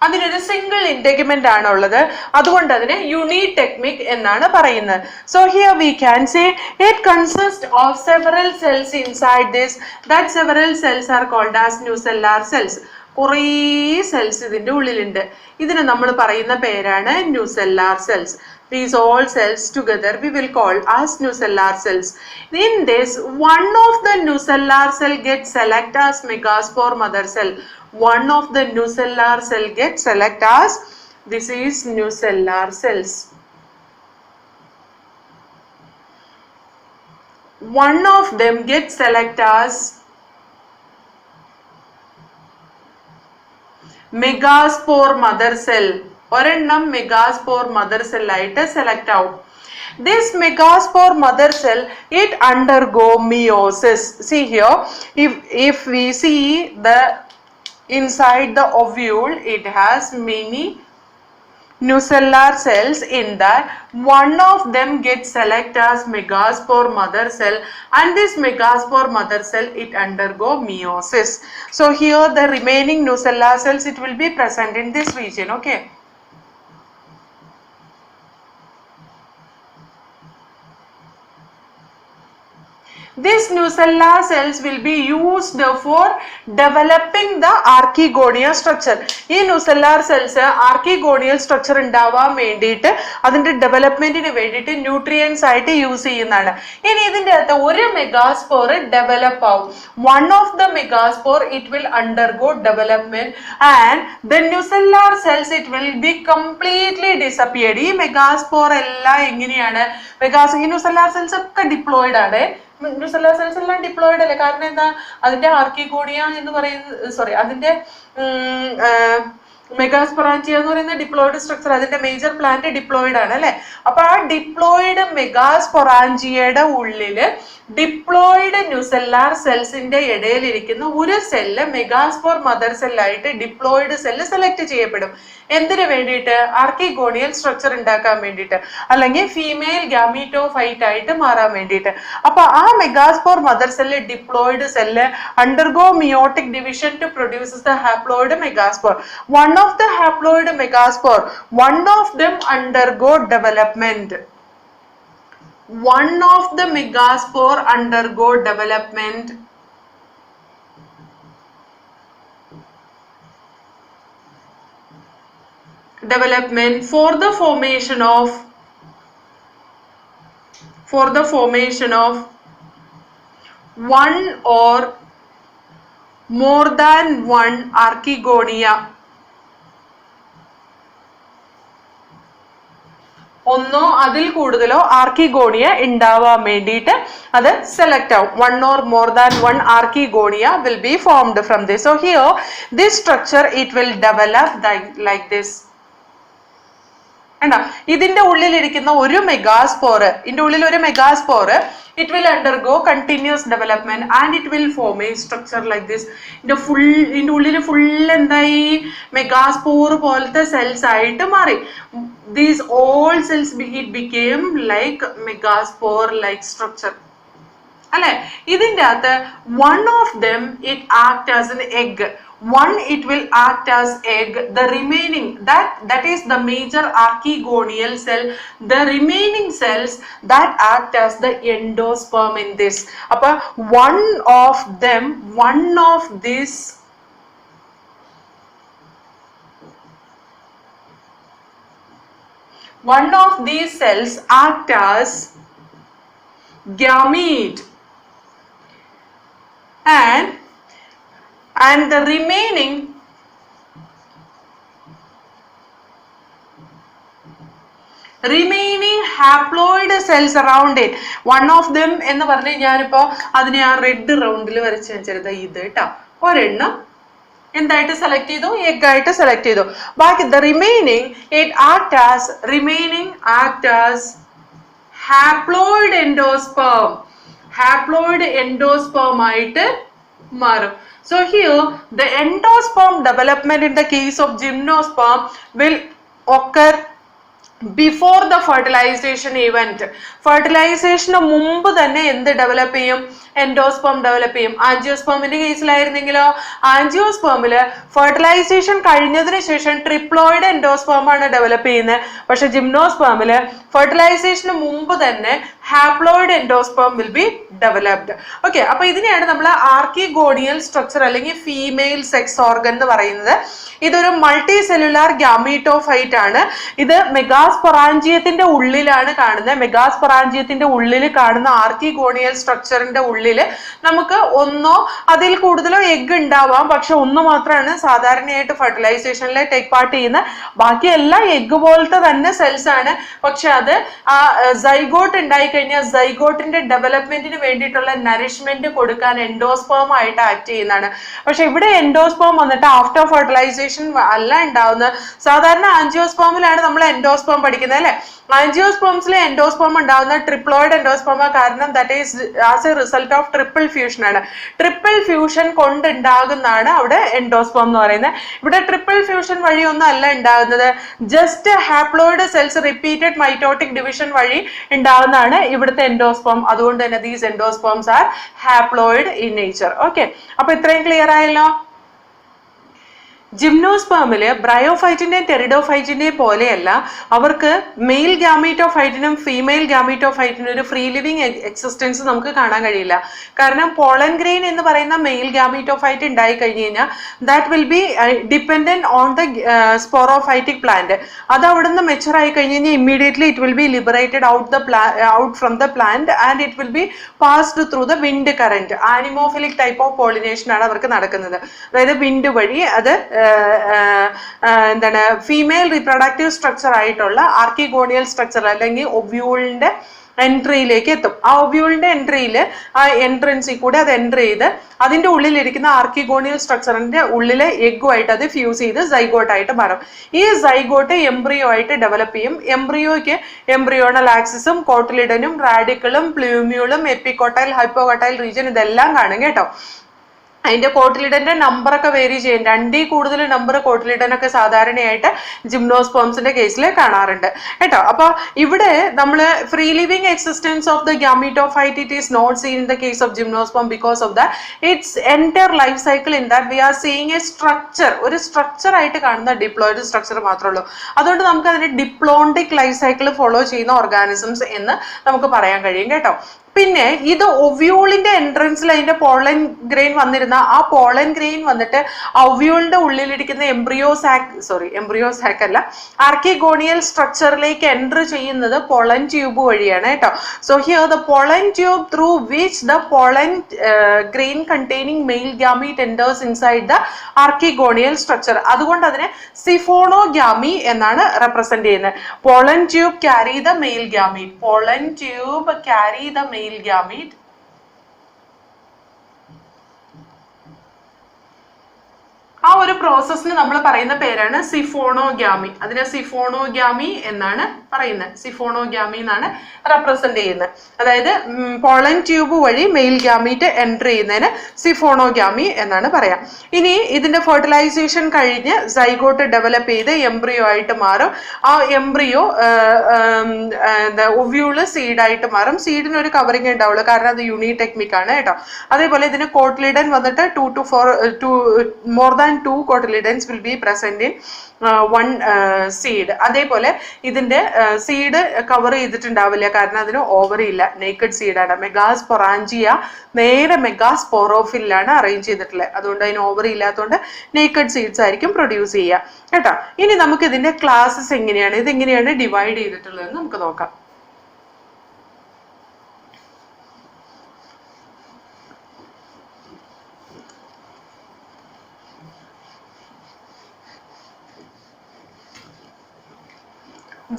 അതിനൊരു സിംഗിൾ ഇന്റഗ്യുമെന്റ് ആണ് ഉള്ളത്, അതുകൊണ്ട് അതിനെ യൂണിടെക്മിക് എന്നാണ് പറയുന്നത്. So here we can say it consist of several cells inside this. That several cells are called as nucellar cells. കുറേ സെൽസ് ഇതിന്റെ ഉള്ളിലുണ്ട്. ഇതിന് നമ്മൾ പറയുന്ന പേരാണ് nucellar cells. These all cells together we will call as nucellar cells. In this, one of the nucellar cell gets select as megaspore mother cell. One of the nucellar cell gets select as, this is nucellar cells. One of them gets select as megaspore mother cell. ഒരെണ്ണം മെഗാസ്പോർ മദർ സെൽ ആയിട്ട് സെലക്ട് ആവും. This megaspore mother cell, it undergo meiosis. See here, if we see the inside the ovule, it has many nucellar cells. In that, one of them gets select as megaspore mother cell, and this megaspore mother cell, it undergo meiosis. So here the remaining nucellar cells, it will be present in this region. Okay. These nucellar cells will be used for developing the archegonia structure. ഈ nucellar cells archegonial structure ഉണ്ടാവാൻ വേണ്ടിയിട്ട് അതിന്റെ ഡെവലപ്മെന്റിന് വേണ്ടിയിട്ട് ന്യൂട്രിയൻസ് ആയിട്ട് യൂസ് ചെയ്യുന്നതാണ്. ഇനി ഇതിന്റെ അകത്ത് ഒരു മെഗാസ്പോർ ഡെവലപ്പ് ആവും. One of the megaspore it will undergo development and the nucellar cells it will be completely disappeared. ഈ മെഗാസ്പോർ എല്ലാം എങ്ങനെയാണ്? ഈ nucellar cells ഒക്കെ ഡിപ്ലോയിഡ് ആണ്. ന്യൂസെല്ലാർ സെൽസ് എല്ലാം ഡിപ്ലോയിഡ് അല്ലേ? കാരണം എന്താ? അതിന്റെ ആർക്കിഗോണിയ എന്ന് പറയുന്നത് അതിന്റെ മെഗാസ്പൊറാഞ്ചിയ എന്ന് പറയുന്ന ഡിപ്ലോയിഡ് സ്ട്രക്ചർ, അതിന്റെ മേജർ പ്ലാന്റ് ഡിപ്ലോയിഡ് ആണ് അല്ലെ? അപ്പൊ ആ ഡിപ്ലോയിഡ് മെഗാസ്പൊറാഞ്ചിയയുടെ ഉള്ളില് ഡിപ്ലോയിഡ് ന്യൂസെല്ലാർ സെൽസിന്റെ ഇടയിലിരിക്കുന്ന ഒരു സെല്ല് മെഗാസ്പോർ മദർ സെല്ലായിട്ട് ഡിപ്ലോയിഡ് സെല്ല് സെലക്ട് ചെയ്യപ്പെടും. എന്തിനു വേണ്ടിയിട്ട്? ആർക്കിഗോണിയൽ സ്ട്രക്ചർ ഉണ്ടാക്കാൻ വേണ്ടിയിട്ട്, അല്ലെങ്കിൽ ഫീമെയിൽ ഗ്യാമീറ്റോഫൈറ്റ് ആയിട്ട് മാറാൻ വേണ്ടിയിട്ട്. അപ്പൊ ആ megaspore mother cell diploid cell undergo meiotic division to produce the haploid megaspore. One of the haploid megaspore, one of them undergo development. one of the megaspore undergo development for the formation of one or more than one archegonia. ഒന്നോ അതിൽ കൂടുതലോ ആർക്കിഗോണിയ ഉണ്ടാവാൻ വേണ്ടിയിട്ട് അത് സെലക്ട് ആവും. One or more than one archegonia will be formed from this. So here this structure it will develop like this. ഇതിന്റെ ഉള്ളിലിരിക്കുന്ന ഒരു മെഗാസ്പോർ, ഇതിന്റെ ഉള്ളിൽ ഒരു megaspore, it will undergo continuous development and it will form a structure like this. ഇതിന്റെ ഉള്ളിൽ ഫുൾ എന്തായി മെഗാസ്പോർ പോലത്തെ സെൽസ് ആയിട്ട് മാറി. These all cells it became like megaspore like structure. അല്ലെ? ഇതിന്റെ അകത്ത് one of them it act as an egg. One it will act as egg. The remaining that is the major archegonial cell. The remaining cells that act as the endosperm in this. Appa one of these cells act as gamete and the remaining haploid cells around it. One of them എന്ന് പറഞ്ഞ് ഞാനിപ്പോ അതിനെ ആ റെഡ് റൗണ്ടിൽ വരച്ച് വെച്ചത് ഇത് കേട്ടോ. ഒരെണ്ണം എന്തായിട്ട് സെലക്ട് ചെയ്തു? എഗ് ആയിട്ട് സെലക്ട് ചെയ്തു. ബാക്കി the remaining act as haploid endosperm ആയിട്ട് മാറും. So here the endosperm development in the case of gymnosperm will occur before the fertilization event. ഫെർട്ടിലൈസേഷന് മുമ്പ് തന്നെ എന്ത് ഡെവലപ്പ് ചെയ്യും? എൻഡോസ്പേം ഡെവലപ്പ് ചെയ്യും. ആൻജിയോസ്പേമിന്റെ കേസിലായിരുന്നെങ്കിലോ ആൻജിയോസ്പേമില് ഫെർട്ടിലൈസേഷൻ കഴിഞ്ഞതിന് ശേഷം ട്രിപ്ലോയിഡ് എൻഡോസ്പേം ആണ് ഡെവലപ്പ് ചെയ്യുന്നത്. പക്ഷെ ജിംനോസ്പേമില് ഫെർട്ടിലൈസേഷന് മുമ്പ് തന്നെ haploid endosperm will be developed. Okay, അപ്പൊ ഇതിനെയാണ് നമ്മൾ ആർക്കിഗോണിയൽ സ്ട്രക്ചർ അല്ലെങ്കിൽ ഫീമെയിൽ സെക്സ് ഓർഗൻ എന്ന് പറയുന്നത്. ഇതൊരു മൾട്ടി സെല്ലുലാർ ഗ്യാമീറ്റോഫൈറ്റ് ആണ്. ഇത് മെഗാസ്പൊറാഞ്ചിയത്തിന്റെ ഉള്ളിലാണ് കാണുന്നത്. മെഗാസ്പൊറാഞ്ചിയത്തിന്റെ ഉള്ളിൽ കാണുന്ന ആർക്കിഗോണിയൽ സ്ട്രക്ചറിന്റെ ഉള്ളില് നമുക്ക് ഒന്നോ അതിൽ കൂടുതലോ എഗ് ഉണ്ടാവാം. പക്ഷെ ഒന്ന് മാത്രമാണ് സാധാരണയായിട്ട് ഫെർട്ടിലൈസേഷനിൽ ടേക്ക് പാർട്ട് ചെയ്യുന്നത്. ബാക്കി എല്ലാം എഗ് പോലത്തെ തന്നെ സെൽസ് ആണ്. പക്ഷെ അത് ആ സൈഗോട്ട് ഉണ്ടായി കഴിഞ്ഞാൽ സൈഗോട്ടിന്റെ ഡെവലപ്മെന്റിന് വേണ്ടിയിട്ടുള്ള നറിഷ്മെന്റ് കൊടുക്കാൻ എൻഡോസ്പേം ആയിട്ട് ആക്ട് ചെയ്യുന്നതാണ്. പക്ഷെ ഇവിടെ എൻഡോസ്പേം വന്നിട്ട് ആഫ്റ്റർ ഫെർട്ടിലൈസേഷൻ അല്ല ഉണ്ടാവുന്നത്. സാധാരണ ആൻജിയോസ്പേമിലാണ് നമ്മൾ എൻഡോസ്പേം പഠിക്കുന്നത് അല്ലെ. ആൻജിയോസ്പേംസിലെ എൻഡോസ്പേം ഉണ്ടാവുന്ന ട്രിപ്ലോയിഡ് എൻഡോസ്പേമ. കാരണം that is as A result of triple fusion ആണ്. ട്രിപ്പിൾ ഫ്യൂഷൻ കൊണ്ടുണ്ടാകുന്നതാണ് അവിടെ എൻഡോസ്പേം എന്ന് പറയുന്നത്. ഇവിടെ ട്രിപ്പിൾ ഫ്യൂഷൻ വഴിയൊന്നും അല്ല ഉണ്ടാകുന്നത്. Just haploid cells repeated mitotic division വഴി ഉണ്ടാകുന്നതാണ് ഇവിടുത്തെ എൻഡോസ്പേം. അതുകൊണ്ട് തന്നെ these endosperms are haploid in nature. Okay, അപ്പൊ ഇത്രയും ക്ലിയർ ആയല്ലോ. ജിംനോസ്പേമില് ബ്രയോഫൈറ്റിന്റെയും ടെറിഡോഫൈറ്റിന്റെയും പോലെയല്ല, അവർക്ക് മെയിൽ ഗ്യാമീറ്റോഫൈറ്റിനും ഫീമെയിൽ ഗ്യാമീറ്റോഫൈറ്റിനും ഒരു ഫ്രീ ലിവിങ് എക്സിസ്റ്റൻസ് നമുക്ക് കാണാൻ കഴിയില്ല. കാരണം പോളൻ ഗ്രെയിൻ എന്ന് പറയുന്ന മെയിൽ ഗ്യാമീറ്റോഫൈറ്റ് ഉണ്ടായി കഴിഞ്ഞു കഴിഞ്ഞാൽ that will be dependent on the sporophytic plant. അത് അവിടുന്ന് മെച്ചർ ആയി കഴിഞ്ഞ് കഴിഞ്ഞാൽ immediately it will be liberated out from the plant and it will be passed through the wind current. Anemophilic type of pollination ആണ് അവർക്ക് നടക്കുന്നത്. അതായത് വിൻഡ് വഴി അത് എന്താണ് ഫീമെയിൽ റീപ്രൊഡക്റ്റീവ് സ്ട്രക്ചർ ആയിട്ടുള്ള ആർക്കിഗോണിയൽ സ്ട്രക്ചർ അല്ലെങ്കിൽ ഒബ്യൂളിന്റെ എൻട്രിയിലേക്ക് എത്തും. ആ ഒബ്യൂളിന്റെ എൻട്രിയിൽ ആ എൻട്രൻസിൽ കൂടെ അത് എൻട്രി ചെയ്ത് അതിന്റെ ഉള്ളിലിരിക്കുന്ന ആർക്കിഗോണിയൽ സ്ട്രക്ചറിന്റെ ഉള്ളിലെ എഗ്ഗുമായിട്ട് അത് ഫ്യൂസ് ചെയ്ത് സൈഗോട്ടായിട്ട് മാറും. ഈ സൈഗോട്ട് എംബ്രിയോ ആയിട്ട് ഡെവലപ്പ് ചെയ്യും. എംബ്രിയോയ്ക്ക് എംബ്രിയോണൽ ആക്സിസും കോട്ടിലിഡനും റാഡിക്കിളും പ്ലൂമ്യൂളും എപ്പിക്കോട്ടൈൽ ഹൈപ്പോകോട്ടൈൽ റീജിയൻ ഇതെല്ലാം കാണും കേട്ടോ. അതിന്റെ കോട്ടിലിഡന്റെ നമ്പർ ഒക്കെ വേരി ചെയ്യും. 2 കൂടുതൽ നമ്പർ കോട്ടിലിഡനൊക്കെ സാധാരണയായിട്ട് ജിംനോസ്പേംസിന്റെ കേസിൽ കാണാറുണ്ട് കേട്ടോ. അപ്പൊ ഇവിടെ നമ്മൾ free living existence of the gametophyte it is not seen in the case of gymnosperm because of the its entire life cycle in that we are seeing a structure, ഒരു സ്ട്രക്ചർ ആയിട്ട് കാണുന്ന ഡിപ്ലോയിഡ് സ്ട്രക്ചർ മാത്രമേ ഉള്ളൂ. അതുകൊണ്ട് നമുക്ക് അതിന് ഡിപ്ലോണ്ടിക് ലൈഫ് സൈക്കിൾ ഫോളോ ചെയ്യുന്ന ഓർഗാനിസംസ് എന്ന് നമുക്ക് പറയാൻ കഴിയും കേട്ടോ. പിന്നെ ഇത് ഒവ്യൂളിന്റെ എൻട്രൻസിൽ അതിന്റെ പോളൻ ഗ്രെയിൻ വന്നിരുന്ന ആ പോളൻ ഗ്രെയിൻ വന്നിട്ട് ഒവ്യൂളിന്റെ ഉള്ളിലിരിക്കുന്ന എംബ്രിയോസാക്ക് അല്ല, ആർക്കിഗോണിയൽ സ്ട്രക്ചറിലേക്ക് എൻറ്റർ ചെയ്യുന്നത് പോളൻ ട്യൂബ് വഴിയാണ് കേട്ടോ. So here the pollen tube through which the pollen grain containing male gamete enters inside the archegonial structure. അതുകൊണ്ട് അതിനെ സിഫോണോഗാമി എന്നാണ് റെപ്രസെന്റ് ചെയ്യുന്നത്. Pollen tube carry the male gamete, pollen tube carry the male gamete. ആ ഒരു പ്രോസസ്സിന് നമ്മൾ പറയുന്ന പേരാണ് സിഫോണോഗാമി. അതിനെ സിഫോണോഗാമി എന്നാണ് പറയുന്നത്. സിഫോണോഗാമി എന്നാണ് റെപ്രസെന്റ് ചെയ്യുന്നത്. അതായത് പോളൻ ട്യൂബ് വഴി മെയിൽ ഗാമീറ്റ് എൻറ്റർ ചെയ്യുന്നതിന് സിഫോണോഗാമി എന്നാണ് പറയാം. ഇനി ഇതിന്റെ ഫെർട്ടിലൈസേഷൻ കഴിഞ്ഞ് സൈഗോട്ട് ഡെവലപ്പ് ചെയ്ത് എംബ്രിയോ ആയിട്ട് മാറും. ആ എംബ്രിയോ ഒവ്യൂള് സീഡായിട്ട് മാറും. സീഡിന് ഒരു കവറിങ് ഉണ്ടാവുള്ളൂ, കാരണം അത് യൂണിടെക്നിക് ആണ് കേട്ടോ. അതേപോലെ ഇതിന് കോട്ടിലിഡൻ വന്നിട്ട് 2 to 4 more than 2 cotyledons will be present in one seed. അതേപോലെ ഇതിന്റെ സീഡ് കവർ ചെയ്തിട്ടുണ്ടാവില്ല, കാരണം അതിന് ഓവറി ഇല്ല, നേക്കഡ് സീഡാണ്. മെഗാസ്പൊറാഞ്ചിയ നേരെ മെഗാസ്പോറോഫിലാണ് അറേഞ്ച് ചെയ്തിട്ടുള്ളത്. അതുകൊണ്ട് അതിന് ഓവറി ഇല്ലാത്തതുകൊണ്ട് നേക്കഡ് സീഡ്സ് ആയിരിക്കും പ്രൊഡ്യൂസ് ചെയ്യുക കേട്ടോ. ഇനി നമുക്ക് ഇതിന്റെ ക്ലാസ്സസ് എങ്ങനെയാണ്, ഇതെങ്ങനെയാണ് ഡിവൈഡ് ചെയ്തിട്ടുള്ളതെന്ന് നമുക്ക് നോക്കാം.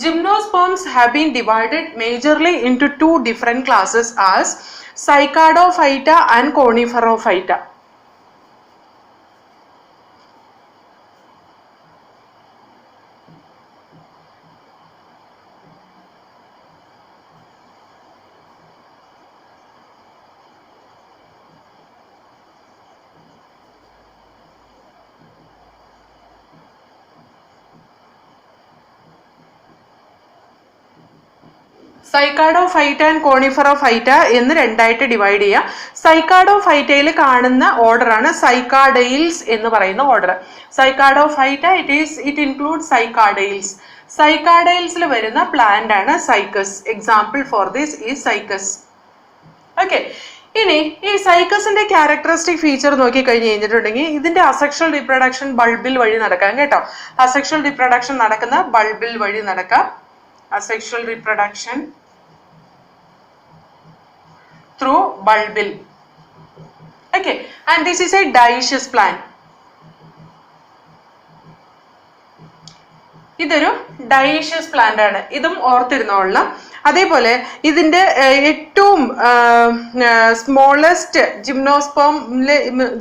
Gymnosperms have been divided majorly into 2 different classes as Cycadophyta and Coniferophyta. Cycadophyta and Coniferophyta എന്ന് രണ്ടായിട്ട് ഡിവൈഡ് ചെയ്യാം. സൈക്കാഡോഫൈറ്റയിൽ കാണുന്ന ഓർഡറാണ് സൈക്കാഡെയിൽസ് എന്ന് പറയുന്ന order. Cycadophyta it include Cycadales. സൈക്കാഡെയിൽസിൽ വരുന്ന പ്ലാന്റ് ആണ് Cycas. Example for this is Cycas. Okay, ഇനി ഈ സൈക്കസിന്റെ ക്യാരക്ടറിസ്റ്റിക് ഫീച്ചർ നോക്കി കഴിഞ്ഞ് കഴിഞ്ഞിട്ടുണ്ടെങ്കിൽ ഇതിന്റെ അസെക്ഷൽ റീപ്രൊഡക്ഷൻ ബൾബിൽ വഴി നടക്കാം കേട്ടോ. അസെക്ഷൽ റീപ്രൊഡക്ഷൻ നടക്കുന്ന ബൾബിൽ വഴി നടക്കാം. Asexual reproduction through bulbil. Okay, and this is a dioecious plant. ഇതൊരു ഡയേഷ്യസ് പ്ലാന്റ് ആണ്. ഇതും ഓർത്തിരുന്നോളണം. അതേപോലെ ഇതിന്റെ ഏറ്റവും സ്മോളസ്റ്റ്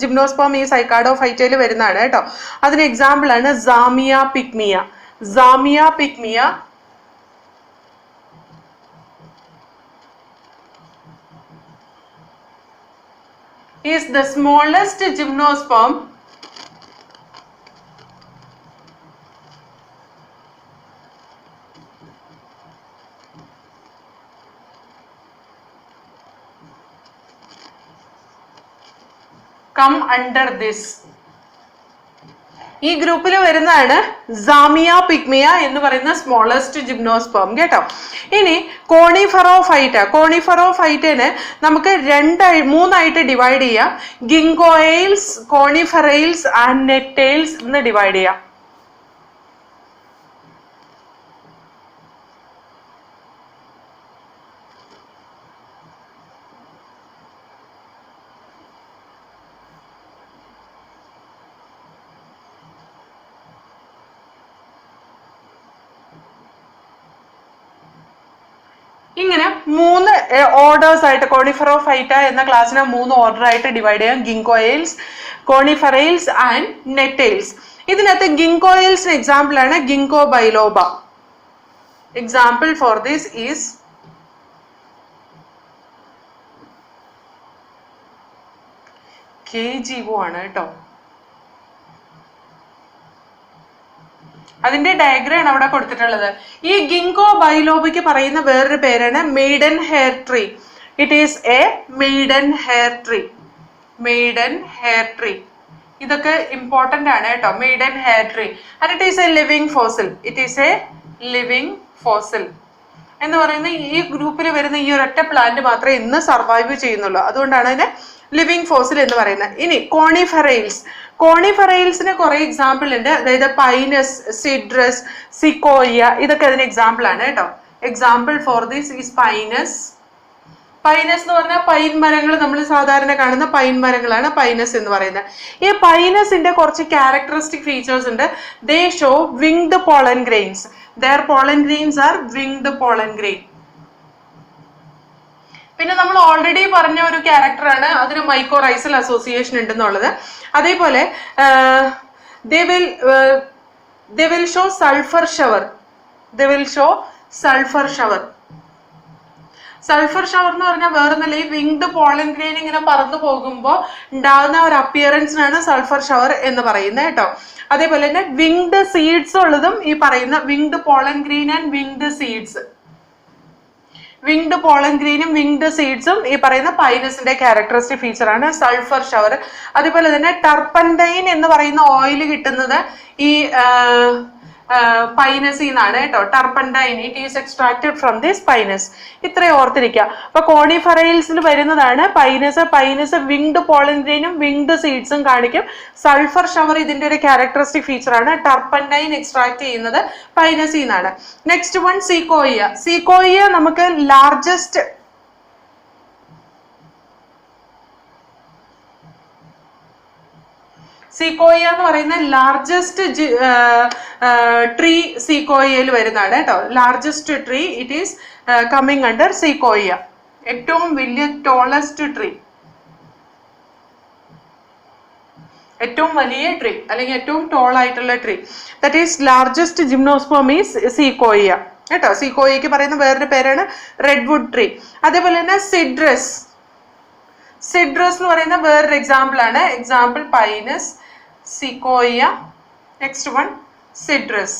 ജിംനോസ്പേം ഈ സൈക്കാഡോഫൈറ്റയിൽ വരുന്നതാണ് കേട്ടോ. അതിന് എക്സാമ്പിൾ ആണ് Samiya പിഗ്മിയ. Samiya പിഗ്മിയ is the smallest gymnosperm come under this. ഈ ഗ്രൂപ്പിൽ വരുന്നതാണ് സാമിയ പിഗ്മിയ എന്ന് പറയുന്ന സ്മോളസ്റ്റ് ജിംനോസ്പേം കേട്ടോ. ഇനി കോണിഫെറോഫൈറ്റനെ നമുക്ക് 3ആയിട്ട് ഡിവൈഡ് ചെയ്യാം. ഗിങ്കോയെയിൽസ്, കോണിഫെറെയിൽസ് ആൻഡ് നെറ്റെയിൽസ് എന്ന് ഡിവൈഡ് ചെയ്യാം. ഇങ്ങനെ 3 ഓർഡേഴ്സ് ആയിട്ട് കോണിഫെറോഫൈറ്റ എന്ന ക്ലാസ്സിനെ 3 ഓർഡർ ആയിട്ട് ഡിവൈഡ് ചെയ്യാം. Ginkgoales, Coniferales and Gnetales. ഇതിനകത്ത് ഗിങ്കോയെയിൽസിന് എക്സാമ്പിൾ ആണ് Ginkgo biloba. Example for this is KGO ആണ് കേട്ടോ. അതിന്റെ ഡയഗ്രാം ആണ് അവിടെ കൊടുത്തിട്ടുള്ളത്. ഈ ഗിങ്കോ ബൈലോബയ്ക്ക് പറയുന്ന വേറൊരു പേരാണ് maiden hair tree. It is A maiden hair tree. Maiden hair tree ഇതൊക്കെ ഇമ്പോർട്ടന്റ് ആണ് കേട്ടോ. Maiden hair tree and it is A living fossil. It is A living fossil എന്ന് പറയുന്ന ഈ ഗ്രൂപ്പിൽ വരുന്ന ഈ ഒരൊറ്റ പ്ലാന്റ് മാത്രമേ ഇന്ന് സർവൈവ് ചെയ്യുന്നുള്ളൂ. അതുകൊണ്ടാണ് അതിനെ ലിവിങ് ഫോസിൽ എന്ന് പറയുന്നത്. ഇനി കോണിഫെറൈൽസ്. കോണിഫെറൈൽസിന് കുറെ എക്സാമ്പിൾ ഉണ്ട്. അതായത് പൈനസ്, സിഡ്രസ്, സിക്കോയ ഇതൊക്കെ അതിന് എക്സാമ്പിൾ ആണ് കേട്ടോ. Example for this is Pinus. Pinus എന്ന് പറഞ്ഞാൽ പൈൻ മരങ്ങൾ, നമ്മൾ സാധാരണ കാണുന്ന പൈൻ മരങ്ങളാണ് പൈനസ് എന്ന് പറയുന്നത്. ഈ പൈനസിന്റെ കുറച്ച് ക്യാരക്ടറിസ്റ്റിക് ഫീച്ചേഴ്സ് ഉണ്ട്. ദേ show winged pollen grains. Their pollen grains are winged pollen grain. പിന്നെ നമ്മൾ ഓൾറെഡി പറഞ്ഞ ഒരു ക്യാരക്ടറാണ്, അതിന് മൈക്കോറൈസൽ അസോസിയേഷൻ ഉണ്ടെന്നുള്ളത്. അതേപോലെ they will show sulfur shower. They will show sulfur shower. Sulphur shower എന്ന് പറഞ്ഞാൽ വേറൊന്നല്ല, ഈ വിങ്ഡ് പോളൻ ഗ്രെയിൻ ഇങ്ങനെ പറന്നു പോകുമ്പോൾ ഉണ്ടാകുന്ന ഒരു അപ്പിയറൻസിനാണ് സൾഫർ ഷവർ എന്ന് പറയുന്നത് കേട്ടോ. അതേപോലെ തന്നെ വിങ്ഡ് സീഡ്സ് ഉള്ളതും ഈ പറയുന്ന winged pollen grain and winged seeds. Winged pollen ഗ്രെയിനും വിങ്ഡ് സീഡ്സും ഈ പറയുന്ന പൈനസിന്റെ ക്യാരക്ടറിസ്റ്റിക് ഫീച്ചറാണ് സൾഫർ ഷവർ. അതേപോലെ തന്നെ ടർപ്പൻറ്റൈൻ എന്ന് പറയുന്ന ഓയിൽ കിട്ടുന്നത് ഈ പൈനസിൽ നിന്നാണ് കേട്ടോ. Turpentine it is extracted from this Pinus. ഇത്രയും ഓർത്തിരിക്കുക. അപ്പൊ കോണിഫെറൈൽസിൽ വരുന്നതാണ് പൈനസ്. പൈനസ് വിങ്ഡ് പോളൻ ഗ്രെയിനും വിങ്ഡ് സീഡ്സും കാണിക്കും. സൾഫർ ഷവർ ഇതിന്റെ ഒരു ക്യാരക്ടറിസ്റ്റിക് ഫീച്ചറാണ്. ടർപ്പൻറ്റൈൻ എക്സ്ട്രാക്ട് ചെയ്യുന്നത് പൈനസിൽ നിന്നാണ്. Next one സീക്കോയ. സീക്കോയ നമുക്ക് ലാർജസ്റ്റ് സീക്കോയ എന്ന് പറയുന്ന ലാർജസ്റ്റ് ട്രീ സീക്കോയയിൽ വരുന്നതാണ് കേട്ടോ. Largest tree it is coming under Sequoia. ഏറ്റവും വലിയ ടോളസ്റ്റ് ട്രീ, ഏറ്റവും വലിയ ട്രീ അല്ലെങ്കിൽ ഏറ്റവും ടോൾ ആയിട്ടുള്ള tree, that is largest gymnosperm is Sequoia കേട്ടോ. സീക്കോയക്ക് പറയുന്ന വേറൊരു പേരാണ് റെഡ്വുഡ് ട്രീ. അതേപോലെ തന്നെ സിഡ്രസ്. സിഡ്രസ് എന്ന് പറയുന്ന വേറൊരു എക്സാമ്പിൾ ആണ്. Example Pinus, Sequoia. Next one Cedrus.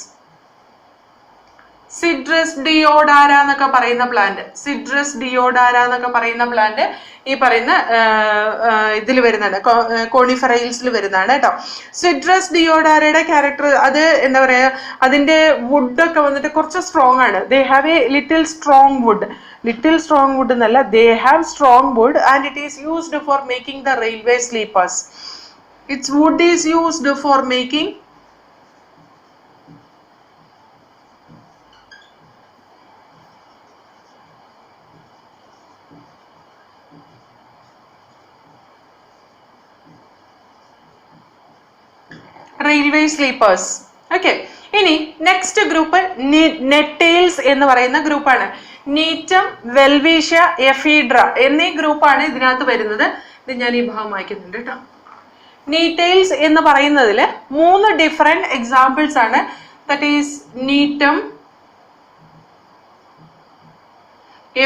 Cedrus deodara എന്നൊക്കെ പറയുന്ന പ്ലാന്റ്, സിഡ്രസ് ഡിയോഡാര എന്നൊക്കെ പറയുന്ന പ്ലാന്റ് ഈ പറയുന്ന ഇതിൽ വരുന്നതാണ്, കോണിഫെറൈൽസിൽ വരുന്നതാണ് കേട്ടോ. സിഡ്രസ് ഡിയോഡാരയുടെ ക്യാരക്ടർ അത് എന്താ പറയാ, അതിന്റെ വുഡൊക്കെ വന്നിട്ട് കുറച്ച് സ്ട്രോങ് ആണ്. They have a little strong wood. Little strong wood എന്നല്ല, they have strong wood and it is used for making the railway sleepers. Its wood is used for making railway sleepers. Okay, ഇനി നെക്സ്റ്റ് ഗ്രൂപ്പ് നെറ്റെയിൽസ് എന്ന് പറയുന്ന ഗ്രൂപ്പാണ്. നീറ്റം, വെൽവീഷ്യ, എഫീഡ്ര എന്നീ ഗ്രൂപ്പാണ് ഇതിനകത്ത് വരുന്നത്. ഇത് ഞാൻ ഈ ഭാഗം വായിക്കുന്നുണ്ട് കേട്ടോ. നീറ്റെയിൽസ് എന്ന് പറയുന്നതിൽ 3 ഡിഫറെന്റ് എക്സാമ്പിൾസ് ആണ്. That is Gnetum,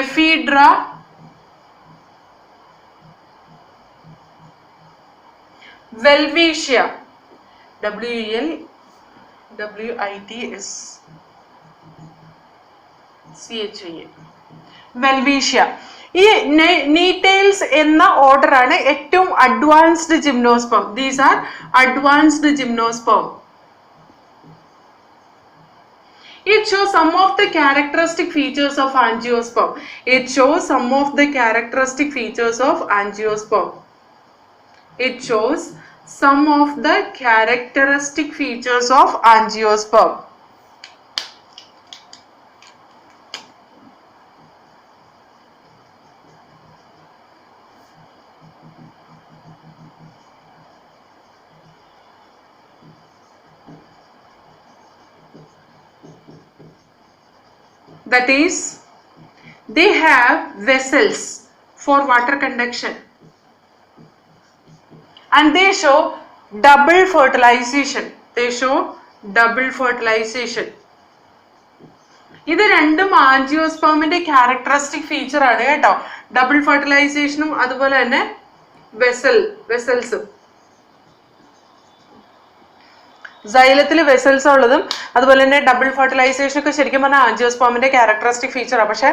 Ephedra, Welwitschia. WELWITSCHIA, Welwitschia. ഈ നീറ്റെയിൽസ് എന്ന ഓർഡർ ആണ് ഏറ്റവും advanced gymnosperm. These are advanced gymnosperm. It shows some of the characteristic features of angiosperm. It shows some of the characteristic features of angiosperm. It shows some of the characteristic features of angiosperm. That is, they have vessels for water conduction and they show double fertilization. They show double fertilization. ഇത് രണ്ടും ആൻജിയോസ്പേമിന്റെ ക്യാരക്ടറിസ്റ്റിക് ഫീച്ചർ ആണ് കേട്ടോ. ഡബിൾ ഫെർട്ടിലൈസേഷനും അതുപോലെ തന്നെ വെസൽസ് സൈലത്തിൽ വെസൽസ് ഉള്ളതും അതുപോലെ തന്നെ ഡബിൾ ഫെർട്ടിലൈസേഷൻ ഒക്കെ ശരിക്കും പറഞ്ഞാൽ ആൻജിയോസ്പേമിന്റെ ക്യാരക്ടറിസ്റ്റിക് ഫീച്ചറാണ്. പക്ഷെ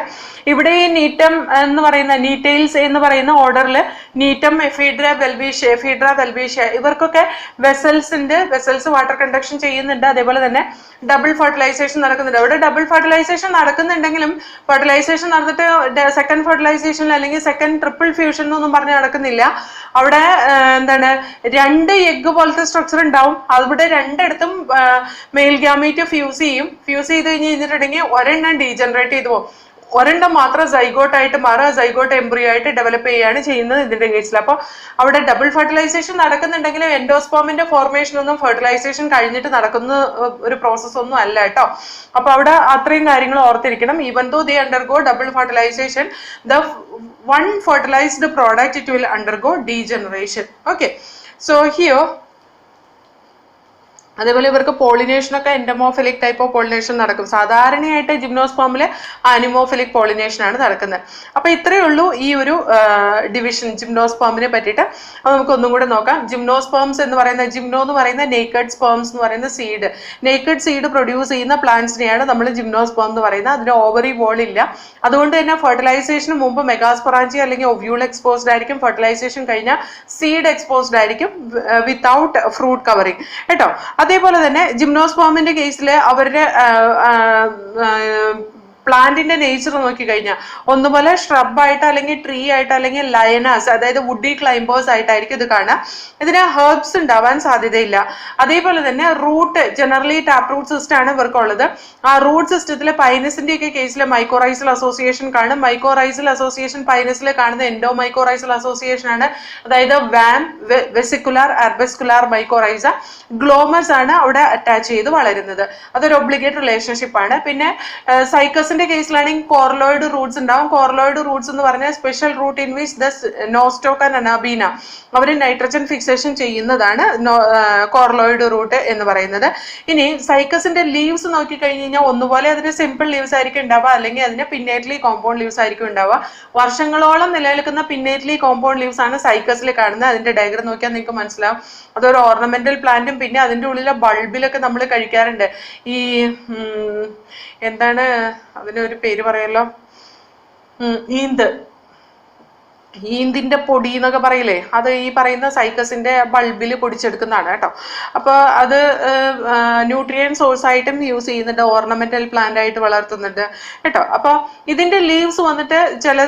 ഇവിടെ ഈ നീറ്റം എന്ന് പറയുന്ന നീറ്റെയിൽസ് എന്ന് പറയുന്ന ഓർഡറിൽ നീറ്റം, എഫീഡ്ര, വെൽബീഷ്യ ഇവർക്കൊക്കെ വെസൽസ് വാട്ടർ കണ്ടക്ഷൻ ചെയ്യുന്നുണ്ട്. അതേപോലെ തന്നെ ഡബിൾ ഫെർട്ടിലൈസേഷൻ നടക്കുന്നുണ്ട്. അവിടെ ഡബിൾ ഫെർട്ടിലൈസേഷൻ നടക്കുന്നുണ്ടെങ്കിലും ഫെർട്ടിലൈസേഷൻ നടന്നിട്ട് സെക്കൻഡ് ഫെർട്ടിലൈസേഷനിൽ അല്ലെങ്കിൽ സെക്കൻഡ് ട്രിപ്പിൾ ഫ്യൂഷൻ എന്നൊന്നും പറഞ്ഞ് നടക്കുന്നില്ല. അവിടെ എന്താണ് 2 എഗ് പോലത്തെ സ്ട്രക്ചർ ഉണ്ടാവും. അവിടെ രണ്ടിടത്തും മെയിൽ ഗ്യാമീറ്റ് ഫ്യൂസ് ചെയ്ത് കഴിഞ്ഞിട്ടുണ്ടെങ്കിൽ ഒരെണ്ണം ഡീജനറേറ്റ് ചെയ്തു പോകും. ഒരെണ്ണം മാത്രം സൈഗോട്ടായിട്ട് മാറുക, സൈഗോട്ട് എംബ്രിയോ ആയിട്ട് ഡെവലപ്പ് ചെയ്യുകയാണ് ചെയ്യുന്നത് ഇതിന്റെ കേസിൽ. അപ്പോൾ അവിടെ ഡബിൾ ഫെർട്ടിലൈസേഷൻ നടക്കുന്നുണ്ടെങ്കിലും എൻഡോസ്പോമിന്റെ ഫോർമേഷൻ ഒന്നും ഫെർട്ടിലൈസേഷൻ കഴിഞ്ഞിട്ട് നടക്കുന്ന ഒരു പ്രോസസ് ഒന്നും അല്ല കേട്ടോ. അപ്പൊ അവിടെ അത്രയും കാര്യങ്ങൾ ഓർത്തിരിക്കണം. Even though they undergo double fertilization, the one fertilized product it will undergo degeneration. Okay, so here അതേപോലെ ഇവർക്ക് പോളിനേഷൻ ഒക്കെ എൻഡമോഫിലിക് ടൈപ്പ് ഓഫ് പോളിനേഷൻ നടക്കും. സാധാരണയായിട്ട് ജിംനോസ്പേമിൽ ആനിമോഫിലിക് പോളിനേഷൻ ആണ് നടക്കുന്നത്. അപ്പൊ ഇത്രയേ ഉള്ളൂ ഈ ഒരു ഡിവിഷൻ ജിംനോസ്പേമിനെ പറ്റിയിട്ട്. അപ്പൊ നമുക്ക് ഒന്നും കൂടെ നോക്കാം. ജിംനോസ്പേംസ് എന്ന് പറയുന്ന ജിംനോ എന്ന് പറയുന്ന നേക്കഡ് സ്പേംസ് എന്ന് പറയുന്ന നേക്കഡ് സീഡ് പ്രൊഡ്യൂസ് ചെയ്യുന്ന പ്ലാന്റ്സിനെയാണ് നമ്മൾ ജിംനോസ്പേം എന്ന് പറയുന്നത്. അതിന് ഓവറി വോൾ ഇല്ല. അതുകൊണ്ട് തന്നെ ഫെർട്ടിലൈസേഷന് മുമ്പ് മെഗാസ്പൊറാഞ്ചി അല്ലെങ്കിൽ ഒവ്യൂൾ എക്സ്പോസ്ഡ് ആയിരിക്കും. ഫെർട്ടിലൈസേഷൻ കഴിഞ്ഞാൽ സീഡ് എക്സ്പോസ്ഡ് ആയിരിക്കും വിത്തൗട്ട് ഫ്രൂട്ട് കവറിങ് കേട്ടോ. അതേപോലെ തന്നെ ജിംനോസ്പേമിന്റെ കേസിൽ അവരുടെ പ്ലാന്റിന്റെ നേച്ചർ നോക്കിക്കഴിഞ്ഞാൽ ഒന്നുപോലെ ഷ്രബായിട്ട് അല്ലെങ്കിൽ ട്രീ ആയിട്ട് അല്ലെങ്കിൽ ലയനാസ് അതായത് വുഡി ക്ലൈംബേഴ്സ് ആയിട്ടായിരിക്കും ഇത് കാണുക. ഇതിന് ഹെർബ്സ് ഉണ്ടാവാൻ സാധ്യതയില്ല. അതേപോലെ തന്നെ root generally tap root system ആണ് ഇവർക്കുള്ളത്. ആ റൂട്ട് സിസ്റ്റത്തിൽ പൈനസിന്റെ ഒക്കെ കേസിൽ മൈക്കോറൈസൽ അസോസിയേഷൻ കാണും. മൈക്കോറൈസൽ അസോസിയേഷൻ പൈനസിൽ കാണുന്ന എൻഡോമൈക്കോറൈസൽ അസോസിയേഷൻ ആണ്. അതായത് VAM, vesicular, arbuscular mycorrhiza, Glomus ആണ് അവിടെ അറ്റാച്ച് ചെയ്ത് വളരുന്നത്. അതൊരു ഒബ്ലിഗേറ്റ് റിലേഷൻഷിപ്പ് ആണ്. പിന്നെ സൈക്കസിന്റെ കേസിലാണെങ്കിൽ കോർലോയിഡ് റൂട്ട്സ് ഉണ്ടാവും. കോർലോയിഡ് റൂട്ട്സ് എന്ന് പറഞ്ഞാൽ special root in which the Nostoc and Anabaena അവർ നൈട്രജൻ ഫിക്സേഷൻ ചെയ്യുന്നതാണ് കോർലോയിഡ് റൂട്ട് എന്ന് പറയുന്നത്. ഇനി സൈക്കസിന്റെ ലീവ്സ് നോക്കിക്കഴിഞ്ഞ് കഴിഞ്ഞാൽ ഒന്നുപോലെ അതിന് സിമ്പിൾ ലീവ്സ് ആയിരിക്കും ഉണ്ടാവുക, അല്ലെങ്കിൽ അതിന് പിന്നേറ്റ്ലി കോമ്പൗണ്ട് ലീവ്സ് ആയിരിക്കും ഉണ്ടാവുക. വർഷങ്ങളോളം നിലനിൽക്കുന്ന പിന്നേറ്റ്ലി കോമ്പൗണ്ട് ലീവ്സ് ആണ് സൈക്കസിൽ കാണുന്നത്. അതിന്റെ ഡയഗ്രം നോക്കിയാൽ നിങ്ങൾക്ക് മനസ്സിലാവും. അതൊരു ഓർണമെന്റൽ പ്ലാന്റും പിന്നെ അതിന്റെ ഉള്ളിലെ ബൾബിലൊക്കെ നമ്മൾ കഴിക്കാറുണ്ട്. ഈ എന്താണ് അതിനൊരു പേര് പറയല്ലോ, ഈന്തിന്റെ പൊടി എന്നൊക്കെ പറയില്ലേ, അത് ഈ പറയുന്ന സൈക്കസിന്റെ ബൾബിൽ പൊടിച്ചെടുക്കുന്നതാണ് കേട്ടോ. അപ്പോൾ അത് ന്യൂട്രിയൻ സോഴ്സ് ആയിട്ടും യൂസ് ചെയ്യുന്നുണ്ട്, ഓർണമെന്റൽ പ്ലാന്റ് ആയിട്ട് വളർത്തുന്നുണ്ട് കേട്ടോ. അപ്പോൾ ഇതിന്റെ ലീവ്സ് വന്നിട്ട് ചില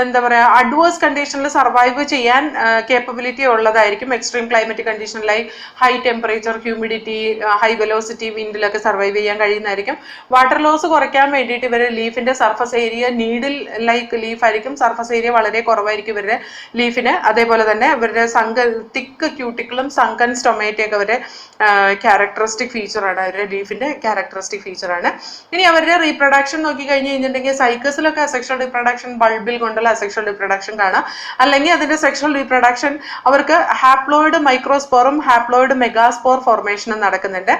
എന്താ പറയാ അഡ്വേഴ്സ് കണ്ടീഷനിൽ സർവൈവ് ചെയ്യാൻ കേപ്പബിലിറ്റി ഉള്ളതായിരിക്കും. എക്സ്ട്രീം ക്ലൈമറ്റ് കണ്ടീഷനിലായി high temperature, humidity, high velocity വിൻഡിലൊക്കെ സർവൈവ് ചെയ്യാൻ കഴിയുന്നതായിരിക്കും. വാട്ടർ ലോസ് കുറയ്ക്കാൻ വേണ്ടിയിട്ട് ഇവർ ലീഫിന്റെ surface area needle like leaf ആയിരിക്കും. സർഫസ് ഏരിയ വളരെ കുറവായിരിക്കും ഇവരുടെ ലീഫിന്. അതേപോലെ തന്നെ ഇവരുടെ തിക്ക് ക്യൂട്ടിക്കിളും സങ്കൻ സ്റ്റൊമേറ്റൊക്കെ അവരുടെ ക്യാരക്ടറിസ്റ്റിക് ഫീച്ചറാണ്. അവരുടെ ലീഫിന്റെ ക്യാരക്ടറിസ്റ്റിക് ഫീച്ചറാണ്. ഇനി അവരുടെ റീപ്രൊഡക്ഷൻ നോക്കി കഴിഞ്ഞ് കഴിഞ്ഞിട്ടുണ്ടെങ്കിൽ സൈക്കസിലൊക്കെ അസെക്ഷൽ റീപ്രൊഡക്ഷൻ ബൾബിൽ കൊണ്ടുള്ള അസെക്ഷൽ റീപ്രൊഡക്ഷൻ കാണാം. അല്ലെങ്കിൽ അതിന്റെ സെക്ഷൽ റീപ്രൊഡക്ഷൻ അവർക്ക് ഹാപ്ലോയിഡ് മൈക്രോസ്പോറും ഹാപ്ലോയിഡ് മെഗാസ്പോർ ഫോർമേഷനും നടക്കുന്നുണ്ട്.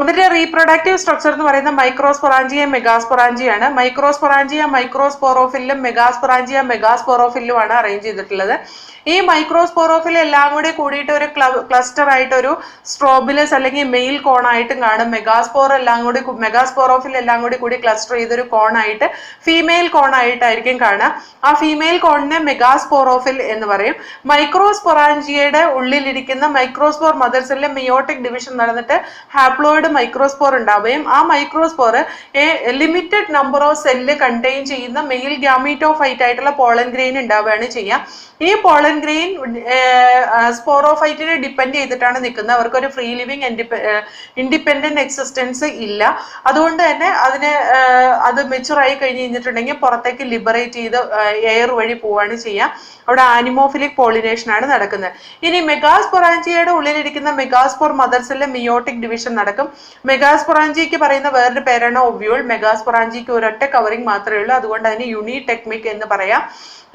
ഇവരുടെ റീപ്രൊഡക്റ്റീവ് സ്ട്രക്ചർ എന്ന് പറയുന്നത് മൈക്രോസ്പൊറാഞ്ചിയ മെഗാസ്പൊറാഞ്ചിയാണ്. മൈക്രോസ്പൊറാഞ്ചിയ മൈക്രോസ്പോറോഫിലും മെഗാസ്പൊറാഞ്ചിയ മെഗാസ്പോറോഫിലുമാണ് അറേഞ്ച് ചെയ്തിട്ടുള്ളത്. ഈ മൈക്രോസ്പോറോഫിൽ എല്ലാം കൂടി കൂടിയിട്ട് ഒരു ക്ലസ്റ്റർ ആയിട്ട് ഒരു സ്ട്രോബിലസ് അല്ലെങ്കിൽ മെയിൽ കോണായിട്ടും കാണും. മെഗാസ്പോറോഫിൽ എല്ലാം കൂടി ക്ലസ്റ്റർ ചെയ്തൊരു കോണായിട്ട് ഫീമെയിൽ കോണായിട്ടായിരിക്കും കാണുക. ആ ഫീമെയിൽ കോണിനെ മെഗാസ്പോറോഫിൽ എന്ന് പറയും. മൈക്രോസ്പൊറാഞ്ചിയയുടെ ഉള്ളിലിരിക്കുന്ന മൈക്രോസ്പോർ മദർ സെല്ലിൽ മിയോട്ടിക് ഡിവിഷൻ നടന്നിട്ട് ഹാപ്ലോയിഡ് മൈക്രോസ്പോർ ഉണ്ടാവുകയും ആ microspore limited number of cell contain ചെയ്യുന്ന മെയിൽ ഗ്യാമീറ്റോഫൈറ്റ് ആയിട്ടുള്ള പോളൻ ഗ്രെയിൻ ഉണ്ടാവുകയാണ് ചെയ്യുക. ഈ പോളൻ ഗ്രെയിൻ സ്പോറോഫൈറ്റിനെ ഡിപ്പെൻഡ് ചെയ്തിട്ടാണ് നിൽക്കുന്നത്. അവർക്കൊരു ഫ്രീ ലിവിങ് ഇൻഡിപെൻഡന്റ് എക്സിസ്റ്റൻസ് ഇല്ല. അതുകൊണ്ട് തന്നെ അത് മെച്ചുർ ആയി കഴിഞ്ഞ് കഴിഞ്ഞിട്ടുണ്ടെങ്കിൽ പുറത്തേക്ക് ലിബറേറ്റ് ചെയ്ത് എയർ വഴി പോവാണ് ചെയ്യുക. അവിടെ ആനിമോഫിലിക് പോളിനേഷൻ ആണ് നടക്കുന്നത്. ഇനി മെഗാസ്പൊറാഞ്ചിയയുടെ ഉള്ളിലിരിക്കുന്ന megaspore mother cell meiotic division നടക്കും. മെഗാസ്പൊറാഞ്ചിക്ക് പറയുന്ന വേറൊരു പേരാണ് ഒവ്യൂൾ. മെഗാസ്പൊറാഞ്ചിക്ക് ഒരൊറ്റ കവറിങ് മാത്രമേ ഉള്ളൂ. അതുകൊണ്ട് അതിന് യൂണിടെക്മിക് എന്ന് പറയാം.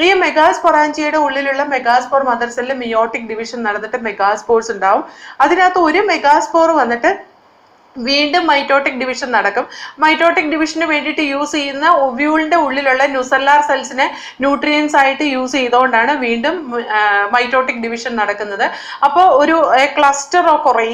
ഈ മെഗാസ്പൊറാഞ്ചിയയുടെ ഉള്ളിലുള്ള megaspore mother cell meiotic division നടന്നിട്ട് മെഗാസ്പോർസ് ഉണ്ടാവും. അതിനകത്ത് ഒരു മെഗാസ്പോർ വന്നിട്ട് വീണ്ടും മൈറ്റോട്ടിക് ഡിവിഷൻ നടക്കും. മൈറ്റോട്ടിക് ഡിവിഷന് വേണ്ടിയിട്ട് യൂസ് ചെയ്യുന്ന ഒവ്യൂളിന്റെ ഉള്ളിലുള്ള ന്യൂസെല്ലാർ സെൽസിനെ ന്യൂട്രിയൻസ് ആയിട്ട് യൂസ് ചെയ്തുകൊണ്ടാണ് വീണ്ടും മൈറ്റോട്ടിക് ഡിവിഷൻ നടക്കുന്നത്. അപ്പോൾ ഒരു ക്ലസ്റ്റർ ഓഫ് കുറേ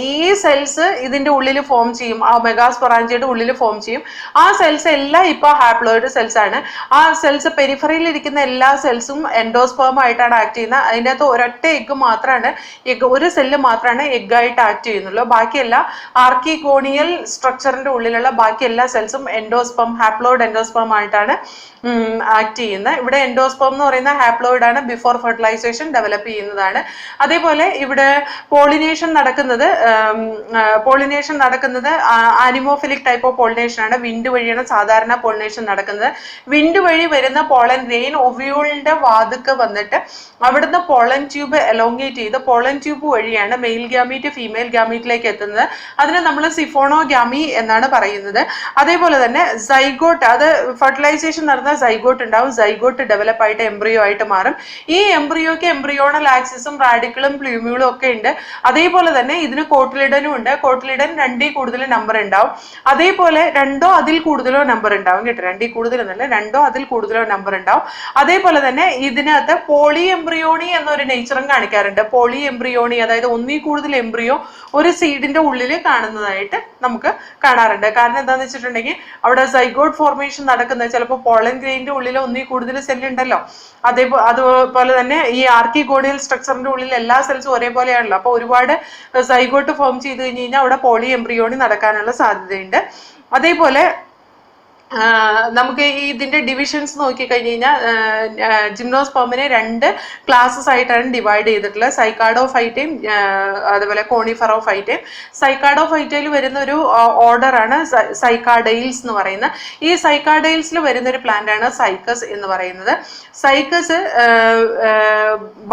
സെൽസ് ഇതിന്റെ ഉള്ളിൽ ഫോം ചെയ്യും, ആ മെഗാസ്പൊറാഞ്ചിയുടെ ഉള്ളിൽ ഫോം ചെയ്യും. ആ സെൽസ് എല്ലാം ഇപ്പോൾ ഹാപ്ലോയിഡ് സെൽസ് ആണ്. ആ സെൽസ് പെരിഫറിയിൽ ഇരിക്കുന്ന എല്ലാ സെൽസും എൻഡോസ്പേം ആയിട്ടാണ് ആക്ട് ചെയ്യുന്നത്. അതിൻ്റെ അകത്ത് ഒരൊറ്റ ഒരു സെല്ല് മാത്രമാണ് എഗ്ഗായിട്ട് ആക്ട് ചെയ്യുന്നുള്ളൂ. ബാക്കിയെല്ലാം ആർക്കിഗോണിയൽ സ്ട്രക്ചറിന്റെ ഉള്ളിലുള്ള ബാക്കി എല്ലാ സെൽസും എൻഡോസ്പം, ഹാപ്ലോയിഡ് എൻഡോസ്പം ആയിട്ടാണ് ആക്ട് ചെയ്യുന്നത്. ഇവിടെ എൻഡോസ്പം എന്ന് പറയുന്ന ഹാപ്ലോയിഡ് ആണ്, ബിഫോർ ഫെർട്ടിലൈസേഷൻ ഡെവലപ്പ് ചെയ്യുന്നതാണ്. അതേപോലെ ഇവിടെ പോളിനേഷൻ നടക്കുന്നത് ആനിമോഫിലിക് ടൈപ്പ് ഓഫ് പോളിനേഷൻ ആണ്. വിൻഡ് വഴിയാണ് സാധാരണ പോളിനേഷൻ നടക്കുന്നത്. വിൻഡ് വഴി വരുന്ന പോളൻ ഗ്രെയിൻ ഒവ്യൂളിന്റെ വാതുക്ക് വന്നിട്ട് അവിടുന്ന് പോളൻ ട്യൂബ് എലോങ്ങേറ്റ് ചെയ്ത് പോളൻ ട്യൂബ് വഴിയാണ് മെയിൽ ഗ്യാമീറ്റ് ഫീമെയിൽ ഗ്യാമീറ്റിലേക്ക് എത്തുന്നത്. അതിന് നമ്മൾ സിഫോണോഗ്യാമി എന്നാണ് പറയുന്നത്. അതേപോലെ തന്നെ സൈഗോട്ട്, അത് ഫെർട്ടിലൈസേഷൻ നടന്ന സൈഗോട്ട് ഉണ്ടാവും. സൈഗോട്ട് ഡെവലപ്പ് ആയിട്ട് എംബ്രിയോ ആയിട്ട് മാറും. ഈ എംബ്രിയോക്ക് എംബ്രിയോണൽ ആക്സിസും റാഡിക്കിളും പ്ലൂമ്യൂളും ഒക്കെ ഉണ്ട്. അതേപോലെ തന്നെ ഇതിന് കോട്ടിലിഡനും ഉണ്ട്. കോട്ടിലിഡൻ 2 കൂടുതൽ നമ്പർ ഉണ്ടാവും. അതേപോലെ 2 അതിൽ കൂടുതലോ നമ്പർ ഉണ്ടാവും കേട്ടോ. 2 കൂടുതൽ എന്നല്ല, 2 അതിൽ കൂടുതലോ നമ്പർ ഉണ്ടാവും. അതേപോലെ തന്നെ ഇതിനകത്ത് പോളി എംബ്രിയോണി എന്നൊരു നേച്ചറും കാണിക്കാറുണ്ട്. പോളി എംബ്രിയോണി, അതായത് 1 കൂടുതൽ എംബ്രിയോ ഒരു സീഡിന്റെ ഉള്ളിൽ കാണുന്നതായിട്ട് നമുക്ക് കാണാറുണ്ട്. കാരണം എന്താന്ന് വെച്ചിട്ടുണ്ടെങ്കിൽ അവിടെ സൈഗോട്ട് ഫോർമേഷൻ നടക്കുന്നത് ചിലപ്പോൾ പോളൻ ഗ്രെയിനിന്റെ ഉള്ളിൽ 1 കൂടുതൽ സെല്ല് ഉണ്ടല്ലോ. അതുപോലെ തന്നെ ഈ ആർക്കിഗോണിയൽ സ്ട്രക്ചറിന്റെ ഉള്ളിൽ എല്ലാ സെൽസും ഒരേപോലെയാണല്ലോ. അപ്പൊ ഒരുപാട് സൈഗോട്ട് ഫോം ചെയ്ത് കഴിഞ്ഞ് കഴിഞ്ഞാൽ അവിടെ പോളി എംബ്രിയോണി നടക്കാനുള്ള സാധ്യതയുണ്ട്. അതേപോലെ നമുക്ക് ഇതിന്റെ ഡിവിഷൻസ് നോക്കി കഴിഞ്ഞ് കഴിഞ്ഞാൽ ജിംനോസ്പേമിനെ 2 ക്ലാസ്സസ് ആയിട്ടാണ് ഡിവൈഡ് ചെയ്തിട്ടുള്ളത്. സൈക്കാഡോഫൈറ്റയും അതുപോലെ കോണിഫെറോഫൈറ്റയും. സൈക്കാഡോഫൈറ്റയിൽ വരുന്ന ഒരു ഓർഡറാണ് സൈക്കാഡെയിൽസ് എന്ന് പറയുന്നത്. ഈ സൈക്കാഡെയിൽസിൽ വരുന്ന ഒരു പ്ലാന്റ് ആണ് സൈക്കസ് എന്ന് പറയുന്നത്. സൈക്കസ്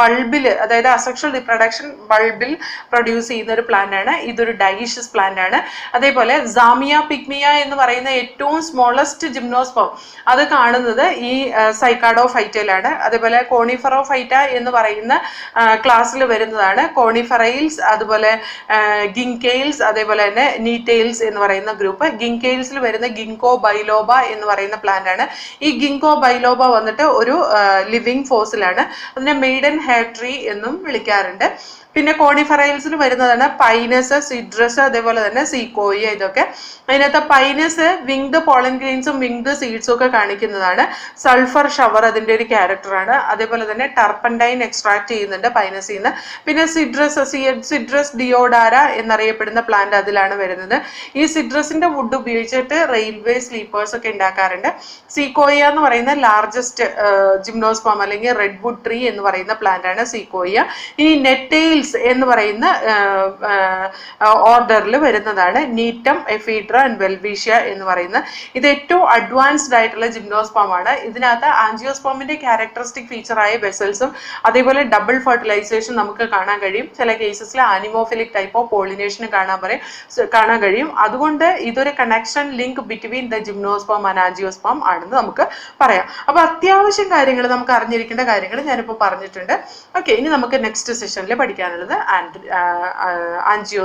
ബൾബിൽ, അതായത് അസെക്ഷൽ റിപ്രൊഡക്ഷൻ ബൾബിൽ പ്രൊഡ്യൂസ് ചെയ്യുന്ന ഒരു പ്ലാന്റ് ആണ്. ഇതൊരു ഡൈഷ്യസ് പ്ലാന്റ് ആണ്. അതേപോലെ സാമിയ പിഗ്മിയ എന്ന് പറയുന്ന ഏറ്റവും സ്മോളസ്റ്റ് ജിംനോസ്പേം അത് കാണുന്നത് ഈ സൈക്കാഡോഫൈറ്റയിലാണ്. അതേപോലെ കോണിഫെറോഫൈറ്റ എന്ന് പറയുന്ന ക്ലാസ്സിൽ വരുന്നതാണ് കോണിഫെറൈൽസ്, അതുപോലെ ഗിങ്കെയിൽസ്, അതേപോലെ തന്നെ നീറ്റെയിൽസ് എന്ന് പറയുന്ന ഗ്രൂപ്പ്. ഗിങ്കെയിൽസിൽ വരുന്ന ഗിങ്കോ ബൈലോബ എന്ന് പറയുന്ന പ്ലാന്റ് ആണ്. ഈ ഗിങ്കോ ബൈലോബ വന്നിട്ട് ഒരു ലിവിങ് ഫോസിലാണ്. അതിനെ മെയ്ഡൻ ഹെയർ ട്രീ എന്നും വിളിക്കാറുണ്ട്. പിന്നെ കോണിഫെറൈൽസിൽ വരുന്നതാണ് പൈനസ്, സിഡ്രസ്, അതേപോലെ തന്നെ സീക്കോയ. ഇതൊക്കെ അതിനകത്ത് പൈനസ് വിങ്ഡ് പോളൻ ഗ്രെയിൻസും വിങ്ഡ് സീഡ്സും ഒക്കെ കാണിക്കുന്നതാണ്. സൾഫർ ഷവർ അതിന്റെ ഒരു ക്യാരക്ടറാണ്. അതേപോലെ തന്നെ ടർപ്പൻഡൈൻ എക്സ്ട്രാക്ട് ചെയ്യുന്നുണ്ട് പൈനസിൽ നിന്ന്. പിന്നെ സിഡ്രസ് ഡിയോഡാര എന്നറിയപ്പെടുന്ന പ്ലാന്റ് അതിലാണ് വരുന്നത്. ഈ സിഡ്രസിന്റെ വുഡ് ഉപയോഗിച്ചിട്ട് റെയിൽവേ സ്ലീപ്പേഴ്സ് ഒക്കെ ഉണ്ടാക്കാറുണ്ട്. സീക്കോയ എന്ന് പറയുന്ന ലാർജസ്റ്റ് ജിംനോസ്പേം അല്ലെങ്കിൽ റെഡ് വുഡ് ട്രീ എന്ന് പറയുന്ന പ്ലാന്റ് ആണ് സീക്കോയ. ഇനി നെറ്റെയിൽ എന്ന് പറയുന്ന ഓർഡറിൽ വരുന്നതാണ് നീറ്റം, എഫീഡ്ര ആൻഡ് വെൽവീഷ്യ എന്ന് പറയുന്ന. ഇത് ഏറ്റവും അഡ്വാൻസ്ഡ് ആയിട്ടുള്ള ജിംനോസ്പേം ആണ്. ഇതിനകത്ത് ആൻജിയോസ്പേമിന്റെ ക്യാരക്ടറിസ്റ്റിക് ഫീച്ചറായ വെസൽസും അതേപോലെ ഡബിൾ ഫെർട്ടിലൈസേഷൻ നമുക്ക് കാണാൻ കഴിയും. ചില കേസസിൽ ആനിമോഫിലിക് ടൈപ്പ് ഓഫ് പോളിനേഷൻ കാണാൻ കഴിയും. അതുകൊണ്ട് ഇതൊരു connection link between the gymnosperm and angiosperm ആണെന്ന് നമുക്ക് പറയാം. അപ്പൊ അത്യാവശ്യം കാര്യങ്ങൾ നമുക്ക് അറിഞ്ഞിരിക്കേണ്ട കാര്യങ്ങൾ ഞാനിപ്പോൾ പറഞ്ഞിട്ടുണ്ട്. ഓക്കെ, ഇനി നമുക്ക് നെക്സ്റ്റ് സെഷനിൽ പഠിക്കാനുള്ളത് ആൻജിയോസ്പേം